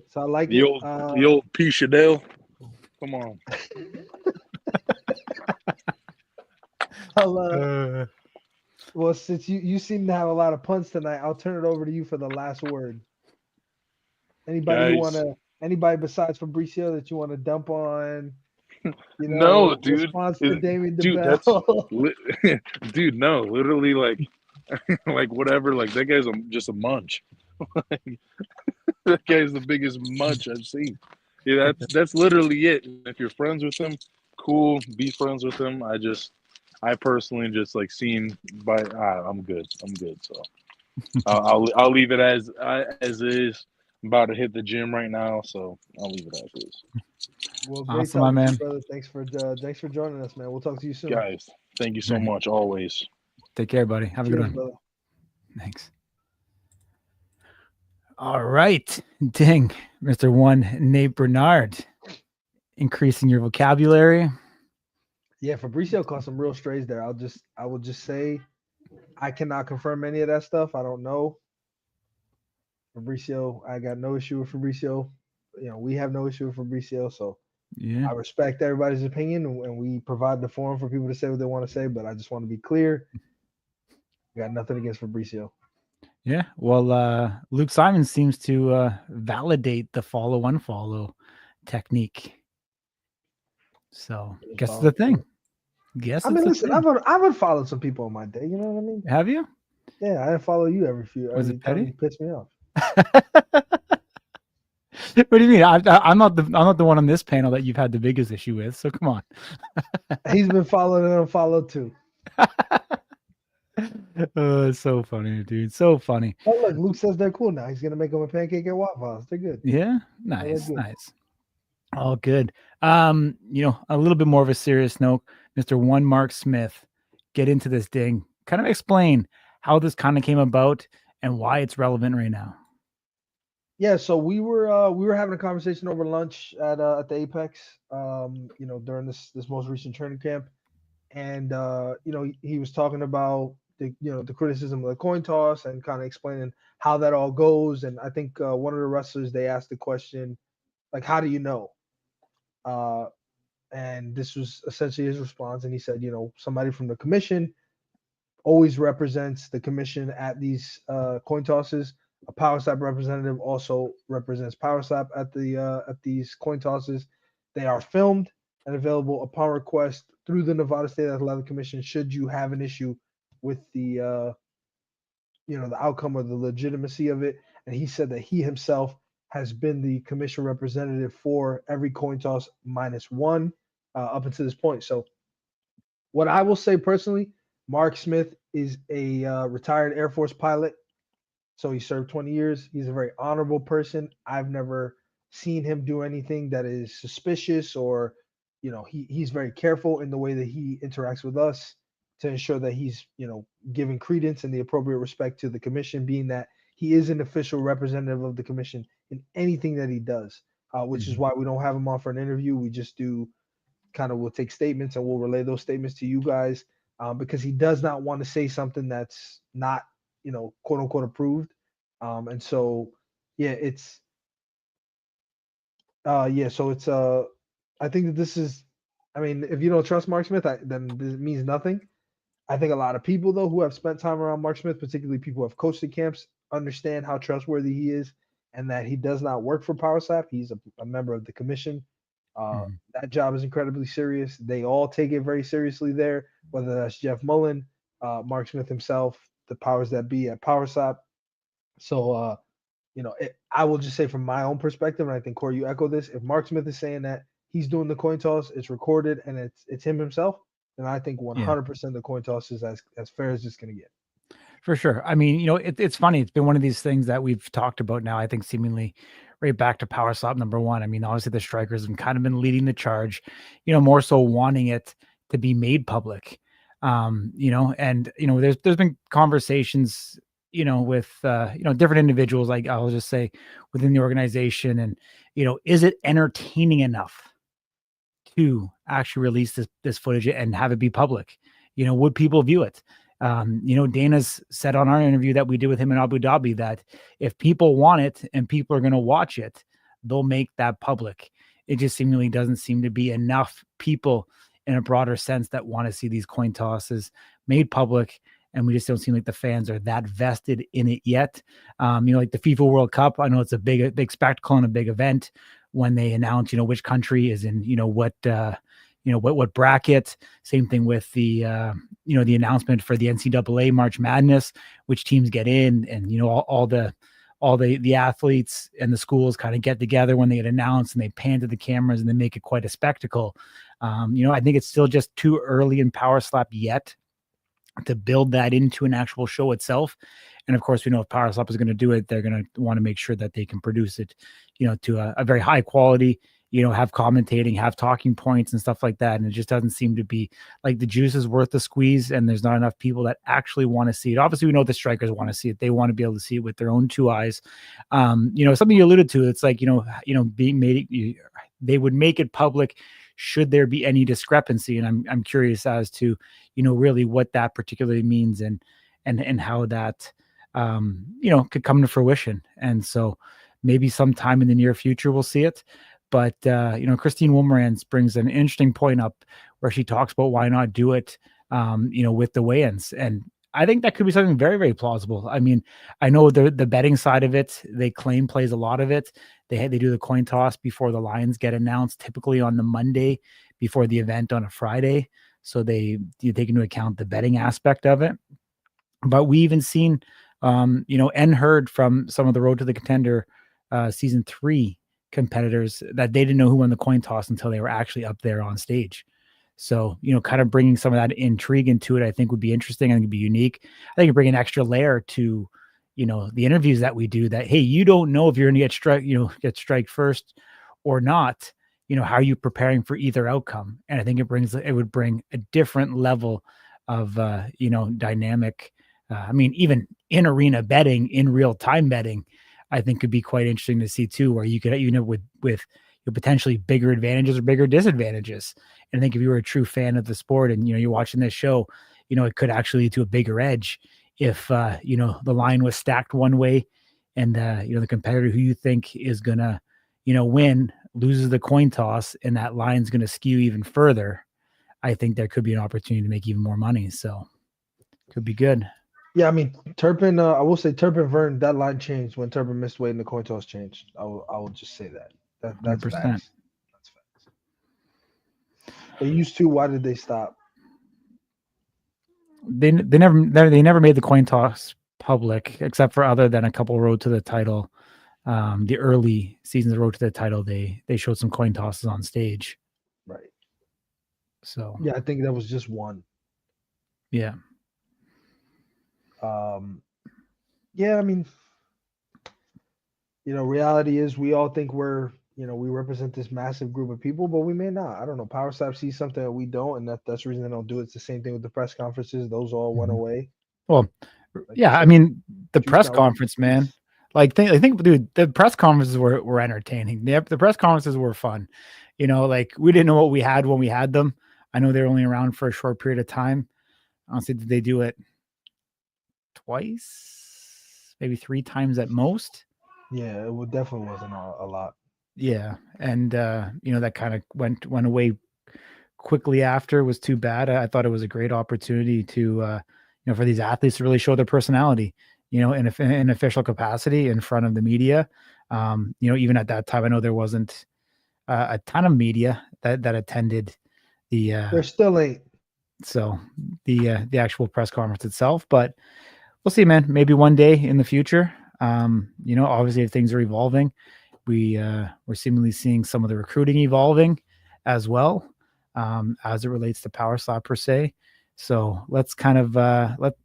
So I like the it. Old P. Shadell. Come on. Well, since you seem to have a lot of puns tonight, I'll turn it over to you for the last word. Anybody besides Fabricio that you want to dump on? You know, no, dude. Response to Damien dude, DeBell. Dude, no, literally, like, like whatever. Like that guy's just a munch. That guy's the biggest munch I've seen. Yeah, that's literally it. If you're friends with him, cool. Be friends with him. I personally just like seen by. I'm good. So I'll leave it as is. I'm about to hit the gym right now, so I'll leave it as is. Well, great awesome, my man. You, brother. Thanks for joining us, man. We'll talk to you soon, guys. Thank you so much. Always. Take care, buddy. Have a good one, brother. Thanks. All right, ding, Mr. One Nate Burnard, increasing your vocabulary. Yeah, Fabricio caught some real strays there. I will just say, I cannot confirm any of that stuff. I don't know. Fabricio, I got no issue with Fabricio. You know, we have no issue with Fabricio, so yeah, I respect everybody's opinion, and we provide the forum for people to say what they want to say. But I just want to be clear, I got nothing against Fabricio. Yeah, well, Luke Simon seems to validate the follow-unfollow technique. So, guess the thing. I mean, listen, I've unfollowed some people on my day. You know what I mean? Have you? Yeah, I unfollow you every Was it petty? You piss me off. What do you mean? I'm not the one on this panel that you've had the biggest issue with. So come on. He's been followed and unfollowed too. Oh, it's so funny, dude. So funny. Oh, look, Luke says they're cool now. He's gonna make them a pancake and waffles. They're good. Yeah, they're nice, good. nice. All good. A little bit more of a serious note, Mr. One Mark Smith, get into this ding. Kind of explain how this kind of came about and why it's relevant right now. Yeah, so we were having a conversation over lunch at the Apex, during this most recent training camp, and he was talking about the criticism of the coin toss and kind of explaining how that all goes. And I think one of the wrestlers, they asked the question like, how do you know? And this was essentially his response, and he said, somebody from the commission always represents the commission at these coin tosses. A Power Slap representative also represents Power Slap at these coin tosses. They are filmed and available upon request through the Nevada State Athletic Commission. Should you have an issue with the outcome or the legitimacy of it, and he said that he himself has been the commission representative for every coin toss minus one up until this point. So, what I will say personally, Mark Smith is a retired Air Force pilot. So he served 20 years. He's a very honorable person. I've never seen him do anything that is suspicious or, he's very careful in the way that he interacts with us to ensure that he's, giving credence and the appropriate respect to the commission, being that he is an official representative of the commission in anything that he does, which is why we don't have him on for an interview. We just do we'll take statements and we'll relay those statements to you guys because he does not want to say something that's not quote unquote approved. And so, yeah, it's, so it's, I think that this is, I mean, if you don't trust Mark Smith, then this means nothing. I think a lot of people, though, who have spent time around Mark Smith, particularly people who have coached at camps, understand how trustworthy he is and that he does not work for Power Slap. He's a member of the commission. That job is incredibly serious. They all take it very seriously there, whether that's Jeff Mullen, Mark Smith himself, the powers that be at Power Slap. So, I will just say from my own perspective, and I think Corey, you echo this. If Mark Smith is saying that he's doing the coin toss, it's recorded, and it's him himself, then I think 100% the coin toss is as fair as it's going to get. For sure. I mean, it's funny. It's been one of these things that we've talked about now, I think seemingly right back to Power Slap number one. I mean, obviously the strikers have kind of been leading the charge, more so wanting it to be made public. And there's been conversations, with different individuals, like I'll just say within the organization, and is it entertaining enough to actually release this footage and have it be public? Would people view it? Dana's said on our interview that we did with him in Abu Dhabi that if people want it and people are going to watch it, they'll make that public. It just seemingly doesn't seem to be enough people in a broader sense that want to see these coin tosses made public. And we just don't seem like the fans are that vested in it yet. Like the FIFA World Cup, I know it's a big spectacle and a big event when they announce, which country is in, what bracket. Same thing with the the announcement for the NCAA March Madness, which teams get in, and all the athletes and the schools kind of get together when they get announced, and they pan to the cameras and they make it quite a spectacle. I think it's still just too early in Power Slap yet to build that into an actual show itself. And of course, we know if Power Slap is going to do it, they're going to want to make sure that they can produce it, to a very high quality, have commentating, have talking points and stuff like that. And it just doesn't seem to be like the juice is worth the squeeze. And there's not enough people that actually want to see it. Obviously, we know the strikers want to see it. They want to be able to see it with their own two eyes. Something you alluded to, it's like, being made, they would make it public should there be any discrepancy. And I'm curious as to, really what that particularly means and how that, could come to fruition. And so maybe sometime in the near future, we'll see it. But, Christine Wilmerans brings an interesting point up where she talks about why not do it, with the weigh-ins. And I think that could be something very, very plausible. I mean, I know the betting side of it, they claim plays a lot of it. They do the coin toss before the lines get announced, typically on the Monday before the event on a Friday. So they take into account the betting aspect of it. But we even seen, and heard from some of the Road to the Contender season 3 competitors that they didn't know who won the coin toss until they were actually up there on stage. So, kind of bringing some of that intrigue into it, I think would be interesting. I think it'd be unique. I think it'd bring an extra layer to, the interviews that we do that, hey, you don't know if you're going to get strike first or not. How are you preparing for either outcome? And I think it would bring a different level of, dynamic. Even in arena betting, in real time betting, I think could be quite interesting to see too, where you could, with potentially bigger advantages or bigger disadvantages. And I think if you were a true fan of the sport and, you're watching this show, it could actually lead to a bigger edge if, the line was stacked one way and, the competitor who you think is going to, win loses the coin toss and that line's going to skew even further. I think there could be an opportunity to make even more money. So could be good. Yeah, I mean Turpin. I will say Turpin Vern, that line changed when Turpin missed weight and the coin toss changed. I will just say that. That's 100%. facts. That's facts. They used to. Why did they stop? They never made the coin toss public, except for other than a couple Road to the Title. The early seasons of Road to the Title, they showed some coin tosses on stage. Right. So yeah, I think that was just one. Yeah. Yeah, I mean, reality is we all think we're, we represent this massive group of people, but we may not. I don't know. Power Slap sees something that we don't, and that's the reason they don't do it. It's the same thing with the press conferences. Those all went away. Well, Like yeah, you I said, mean, the juice press not conference, working. man. Like, I think, dude, the press conferences were entertaining. The press conferences were fun. Like we didn't know what we had when we had them. I know they were only around for a short period of time. Honestly, did they do it twice, maybe 3 times at most? Yeah, definitely wasn't a lot. Yeah, and that kind of went away quickly after. Was too bad. I thought it was a great opportunity to for these athletes to really show their personality, in an official capacity in front of the media. Even at that time, I know there wasn't a ton of media that attended the There still ain't. so the actual press conference itself, but we'll see, man. Maybe one day in the future. Obviously if things are evolving, we're seemingly seeing some of the recruiting evolving as well, as it relates to Power Slap per se. So let's kind of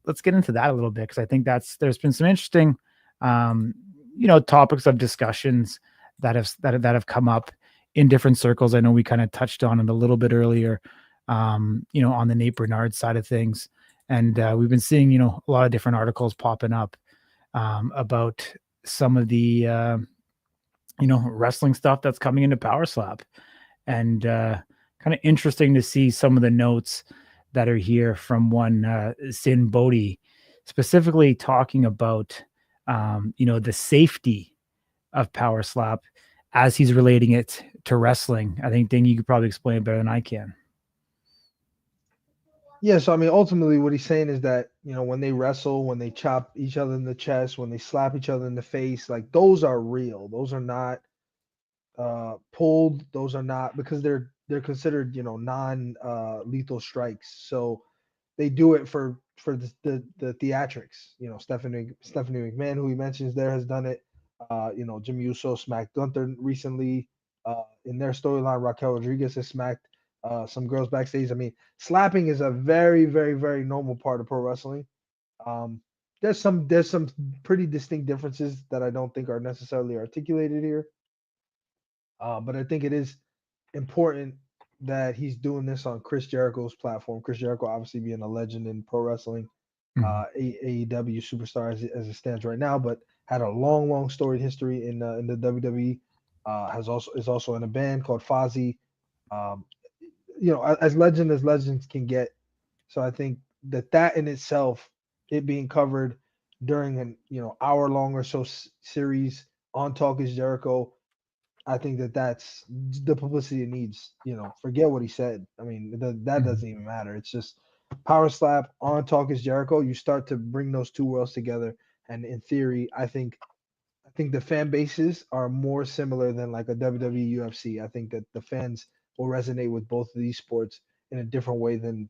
let's get into that a little bit, because I think there's been some interesting topics of discussions that have come up in different circles. I know we kind of touched on it a little bit earlier, on the Nate Burnard side of things. And we've been seeing, a lot of different articles popping up about some of the, wrestling stuff that's coming into Power Slap. And kind of interesting to see some of the notes that are here from one Sin Bodhi, specifically talking about, the safety of Power Slap as he's relating it to wrestling. I think, Ding, you could probably explain it better than I can. Yeah, so I mean, ultimately, what he's saying is that when they wrestle, when they chop each other in the chest, when they slap each other in the face, like those are real. Those are not pulled. Those are not, because they're considered non lethal strikes. So they do it for the theatrics. Stephanie McMahon, who he mentions there, has done it. Jimmy Uso smacked Gunther recently. In their storyline, Raquel Rodriguez has smacked some girls backstage. I mean, slapping is a very, very, very normal part of pro wrestling. There's some pretty distinct differences that I don't think are necessarily articulated here. But I think it is important that he's doing this on Chris Jericho's platform. Chris Jericho, obviously being a legend in pro wrestling, AEW superstar as it stands right now, but had a long, long storied history in the WWE. Is also in a band called Fozzy. As legends can get. So I think that in itself, it being covered during an hour long or so series on Talk is Jericho, I think that's the publicity it needs. Forget what he said. I mean, that doesn't even matter. It's just Power Slap on Talk is Jericho. You start to bring those two worlds together, and in theory, I think the fan bases are more similar than like a WWE UFC. I think that the fans will resonate with both of these sports in a different way than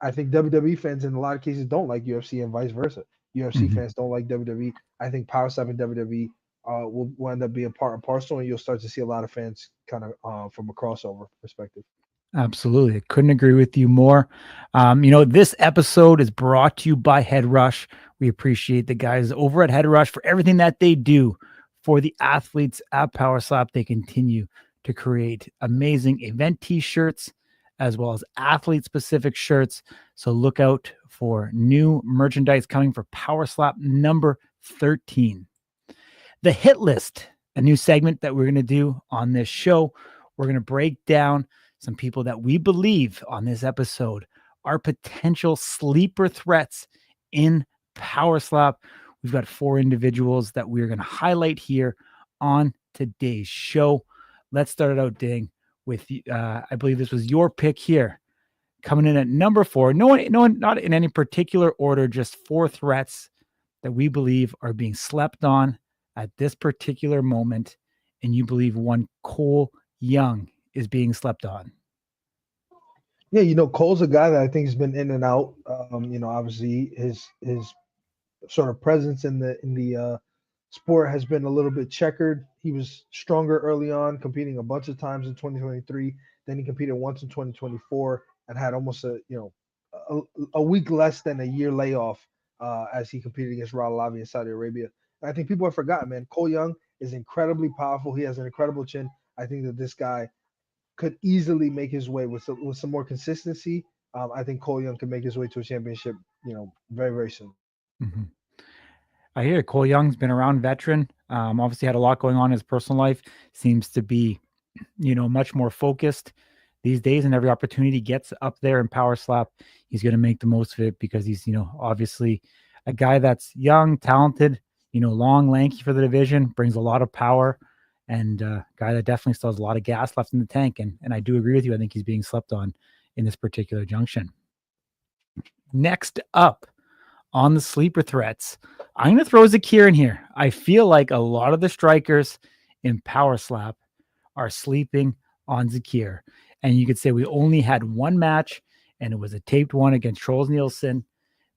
I think WWE fans in a lot of cases don't like UFC and vice versa. UFC fans don't like WWE. I think Power Slap and WWE will end up being part and parcel, and you'll start to see a lot of fans kind of from a crossover perspective. Absolutely. I couldn't agree with you more. This episode is brought to you by Head Rush. We appreciate the guys over at Head Rush for everything that they do for the athletes at Power Slap. They continue to create amazing event t-shirts as well as athlete-specific shirts. So look out for new merchandise coming for Power Slap number 13. The Hit List, a new segment that we're going to do on this show. We're going to break down some people that we believe on this episode are potential sleeper threats in Power Slap. We've got 4 individuals that we're going to highlight here on today's show. Let's start it out, Ding, with I believe this was your pick here, coming in at number 4. No one, not in any particular order, just 4 threats that we believe are being slept on at this particular moment, and you believe one Cole Young is being slept on. Yeah, Cole's a guy that I think has been in and out. Obviously his sort of presence in the sport has been a little bit checkered. He was stronger early on, competing a bunch of times in 2023. Then he competed once in 2024 and had almost a week less than a year layoff as he competed against Rod Lavi in Saudi Arabia. And I think people have forgotten, man. Cole Young is incredibly powerful. He has an incredible chin. I think that this guy could easily make his way with some more consistency. I think Cole Young could make his way to a championship, very, very soon. Mm-hmm. I hear Cole Young's been around, veteran. Obviously had a lot going on in his personal life. Seems to be, much more focused these days, and every opportunity gets up there in Power Slap, he's going to make the most of it because he's, obviously a guy that's young, talented, long, lanky for the division, brings a lot of power, and a guy that definitely still has a lot of gas left in the tank. And I do agree with you. I think he's being slept on in this particular junction. Next up on the sleeper threats, I'm going to throw Zakir in here. I feel like a lot of the strikers in Power Slap are sleeping on Zakir. And you could say we only had one match, and it was a taped one against Trolls Nielsen.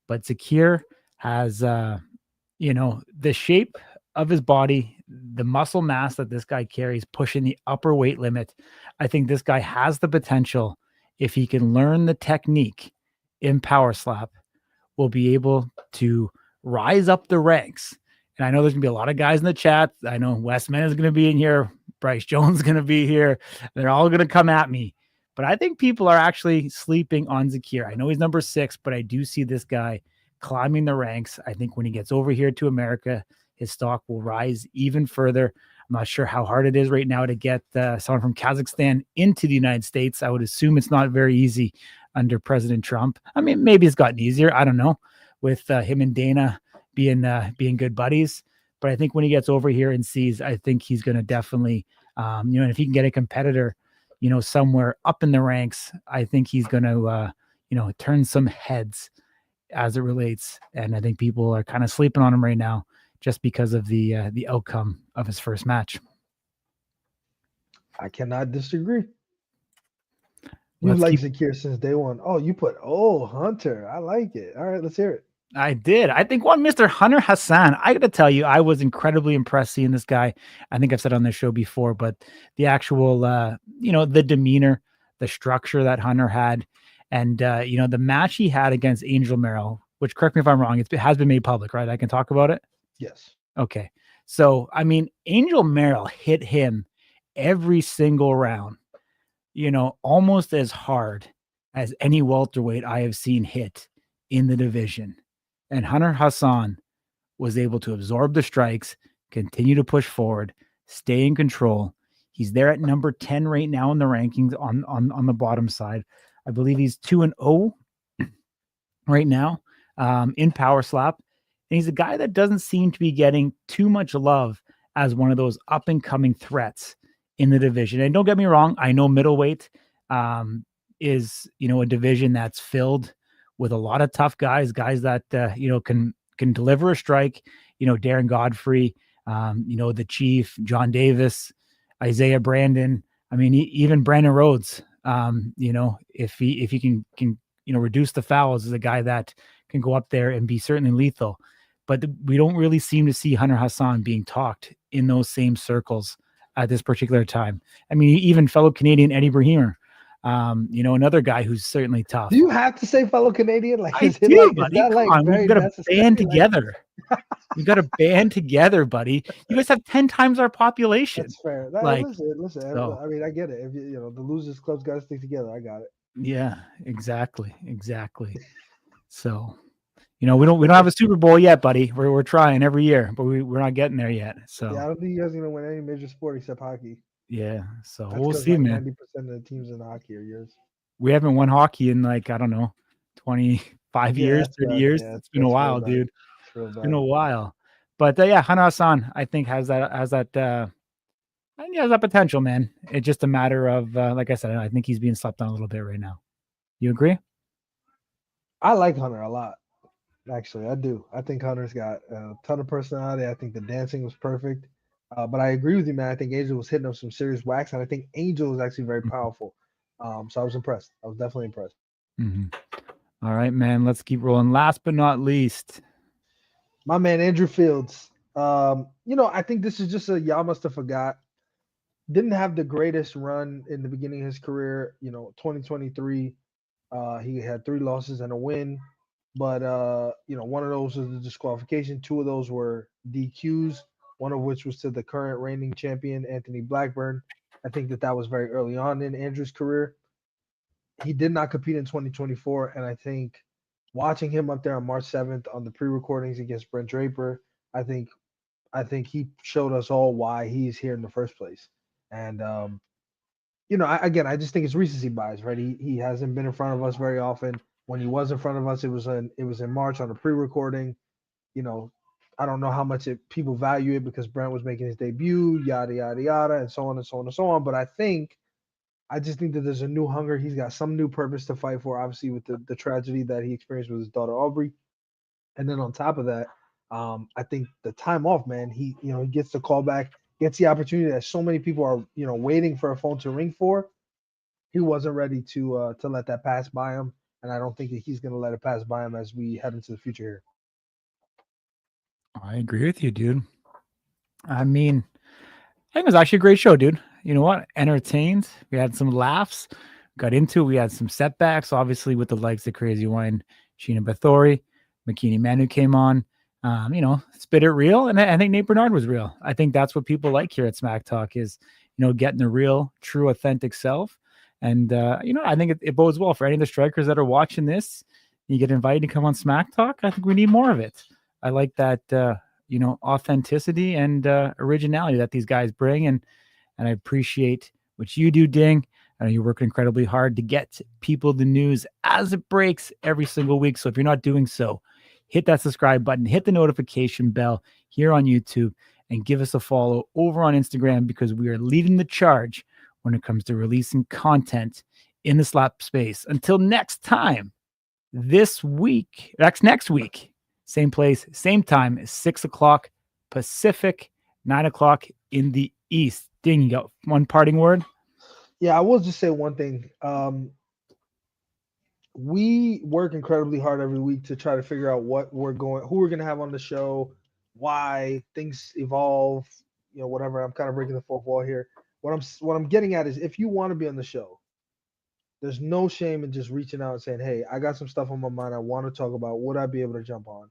But Zakir has, the shape of his body, the muscle mass that this guy carries, pushing the upper weight limit. I think this guy has the potential, if he can learn the technique in Power Slap, will be able to rise up the ranks. And I know there's going to be a lot of guys in the chat. I know Westman is going to be in here. Bryce Jones is going to be here. They're all going to come at me. But I think people are actually sleeping on Zakir. I know he's number 6, but I do see this guy climbing the ranks. I think when he gets over here to America, his stock will rise even further. I'm not sure how hard it is right now to get someone from Kazakhstan into the United States. I would assume it's not very easy under President Trump. I mean, maybe it's gotten easier. I don't know, with him and Dana being good buddies. But I think when he gets over here and sees, I think he's going to definitely, and if he can get a competitor, somewhere up in the ranks, I think he's going to, turn some heads as it relates. And I think people are kind of sleeping on him right now just because of the outcome of his first match. I cannot disagree. You like Zakir since day one. Oh, you put Hunter. I like it. All right, let's hear it. I did. I think one Mr. Hunter Hassan. I got to tell you, I was incredibly impressed seeing this guy. I think I've said on this show before, but the actual, the demeanor, the structure that Hunter had, and the match he had against Angel Merrill, which, correct me if I'm wrong, it has been made public, right? I can talk about it. Yes. Okay. So, I mean, Angel Merrill hit him every single round, almost as hard as any welterweight I have seen hit in the division. And Hunter Hassan was able to absorb the strikes, continue to push forward, stay in control. He's there at number 10 right now in the rankings on the bottom side. I believe he's 2-0 right now in Power Slap. And he's a guy that doesn't seem to be getting too much love as one of those up-and-coming threats in the division. And don't get me wrong, I know middleweight is, a division that's filled with a lot of tough guys that, can deliver a strike, Darren Godfrey, the Chief, John Davis, Isaiah Brandon. I mean, even Brandon Rhodes, if he can reduce the fouls, is a guy that can go up there and be certainly lethal. But we don't really seem to see Hunter Hassan being talked in those same circles at this particular time. I mean, even fellow Canadian Eddie Bremer, another guy who's certainly tough. Do you have to say fellow Canadian? Like, I is it do, like, buddy. is that Come like on, we very got to necessary? band Like, together. We got to band together, buddy. You guys have 10 times our population. that's fair. Like, Listen. so. I mean, I get it. If the losers club's got to stick together. I got it. Yeah, exactly. So, we don't have a Super Bowl yet, buddy. We're trying every year, but we're not getting there yet. So Yeah, I don't think you guys are gonna win any major sport except hockey. yeah, so That's we'll 'cause, see, like, man. 90% of the teams in hockey are yours. We haven't won hockey in, like, I don't know, 25 Yeah, years, that's 30 bad. years. Yeah, It's been a that's real while, bad. dude. It's real It's been a bad. while. But yeah, Hana Hassan, I think has that I think he has that potential, man. It's just a matter of like I said, I think he's being slept on a little bit right now. You agree? I like Hunter a lot. Actually, I do. I think Hunter's got a ton of personality. I think the dancing was perfect. But I agree with you, man. I think Angel was hitting up some serious wax, and I think Angel is actually very powerful. So I was impressed. I was definitely impressed. Mm-hmm. All right, man. Let's keep rolling. Last but not least, my man Andrew Fields. I think this is just a y'all must have forgot. Didn't have the greatest run in the beginning of his career. 2023, he had 3 losses and a win. But one of those was the disqualification. 2 of those were DQs. One of which was to the current reigning champion, Anthony Blackburn. I think that was very early on in Andrew's career. He did not compete in 2024, and I think watching him up there on March 7th on the pre-recordings against Brent Draper, I think he showed us all why he's here in the first place. And I just think it's recency bias, right? He hasn't been in front of us very often. When he was in front of us, it was in March on a pre-recording. I don't know how much people value it because Brent was making his debut, yada yada yada, and so on and so on and so on. But I just think that there's a new hunger. He's got some new purpose to fight for, obviously, with the tragedy that he experienced with his daughter Aubrey. And then on top of that, I think the time off, man, he gets the call back, gets the opportunity that so many people are, waiting for a phone to ring for. He wasn't ready to let that pass by him. And I don't think that he's going to let it pass by him as we head into the future here. I agree with you, dude. I mean, I think it was actually a great show, dude. You know what? Entertained. We had some laughs. Got into it. We had some setbacks, obviously, with the likes of Crazy Wine, Sheena Bathory, Makini Manu came on. Spit it real. And I think Nate Burnard was real. I think that's what people like here at Smack Talk is, getting the real, true, authentic self. And, I think it bodes well for any of the strikers that are watching this. You get invited to come on Smack Talk. I think we need more of it. I like that, authenticity and originality that these guys bring. And I appreciate what you do, Ding. I know you're working incredibly hard to get people the news as it breaks every single week. So if you're not doing so, hit that subscribe button, hit the notification bell here on YouTube, and give us a follow over on Instagram because we are leading the charge when it comes to releasing content in the slap space. Until next time, next week, same place, same time, 6 o'clock Pacific, 9 o'clock in the East. Ding, you got one parting word? Yeah, I will just say one thing. We work incredibly hard every week to try to figure out who we're going to have on the show, why things evolve, whatever. I'm kind of breaking the fourth wall here. What I'm getting at is if you want to be on the show, there's no shame in just reaching out and saying, hey, I got some stuff on my mind I want to talk about. Would I be able to jump on?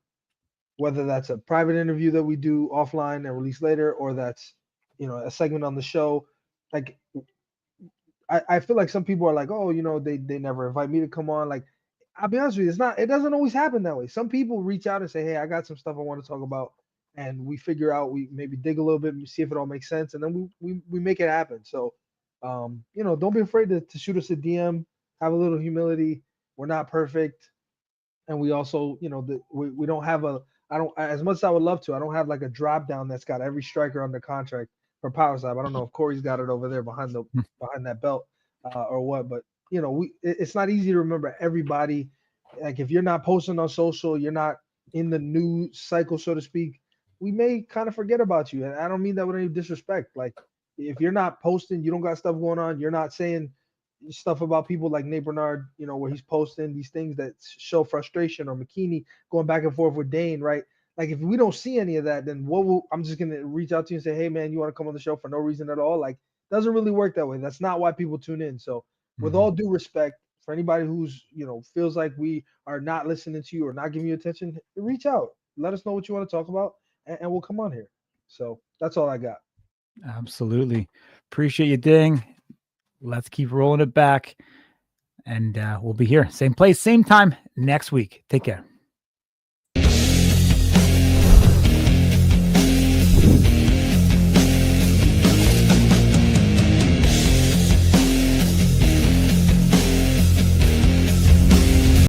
Whether that's a private interview that we do offline and release later, or that's, a segment on the show. Like, I feel like some people are like, oh, they never invite me to come on. Like, I'll be honest with you, it doesn't always happen that way. Some people reach out and say, hey, I got some stuff I want to talk about. And we figure out, we maybe dig a little bit, see if it all makes sense. And then we make it happen. So, don't be afraid to shoot us a DM, have a little humility. We're not perfect. And we also, we don't have as much as I would love to, I don't have like a drop down that's got every striker under contract for Power Slap. I don't know if Corey's got it over there behind that belt or what, but it's not easy to remember everybody. Like if you're not posting on social, you're not in the news cycle, so to speak, we may kind of forget about you. And I don't mean that with any disrespect. Like if you're not posting, you don't got stuff going on, you're not saying stuff about people like Nate Bernard, where he's posting these things that show frustration, or Makini going back and forth with Dane, right? Like if we don't see any of that, then I'm just gonna reach out to you and say, hey man, you want to come on the show for no reason at all? Like, doesn't really work that way. That's not why people tune in. So with all due respect for anybody who's feels like we are not listening to you or not giving you attention, reach out. Let us know what you want to talk about, and we'll come on here. So that's all I got. Absolutely. Appreciate you, Ding. Let's keep rolling it back. And we'll be here. Same place, same time next week. Take care.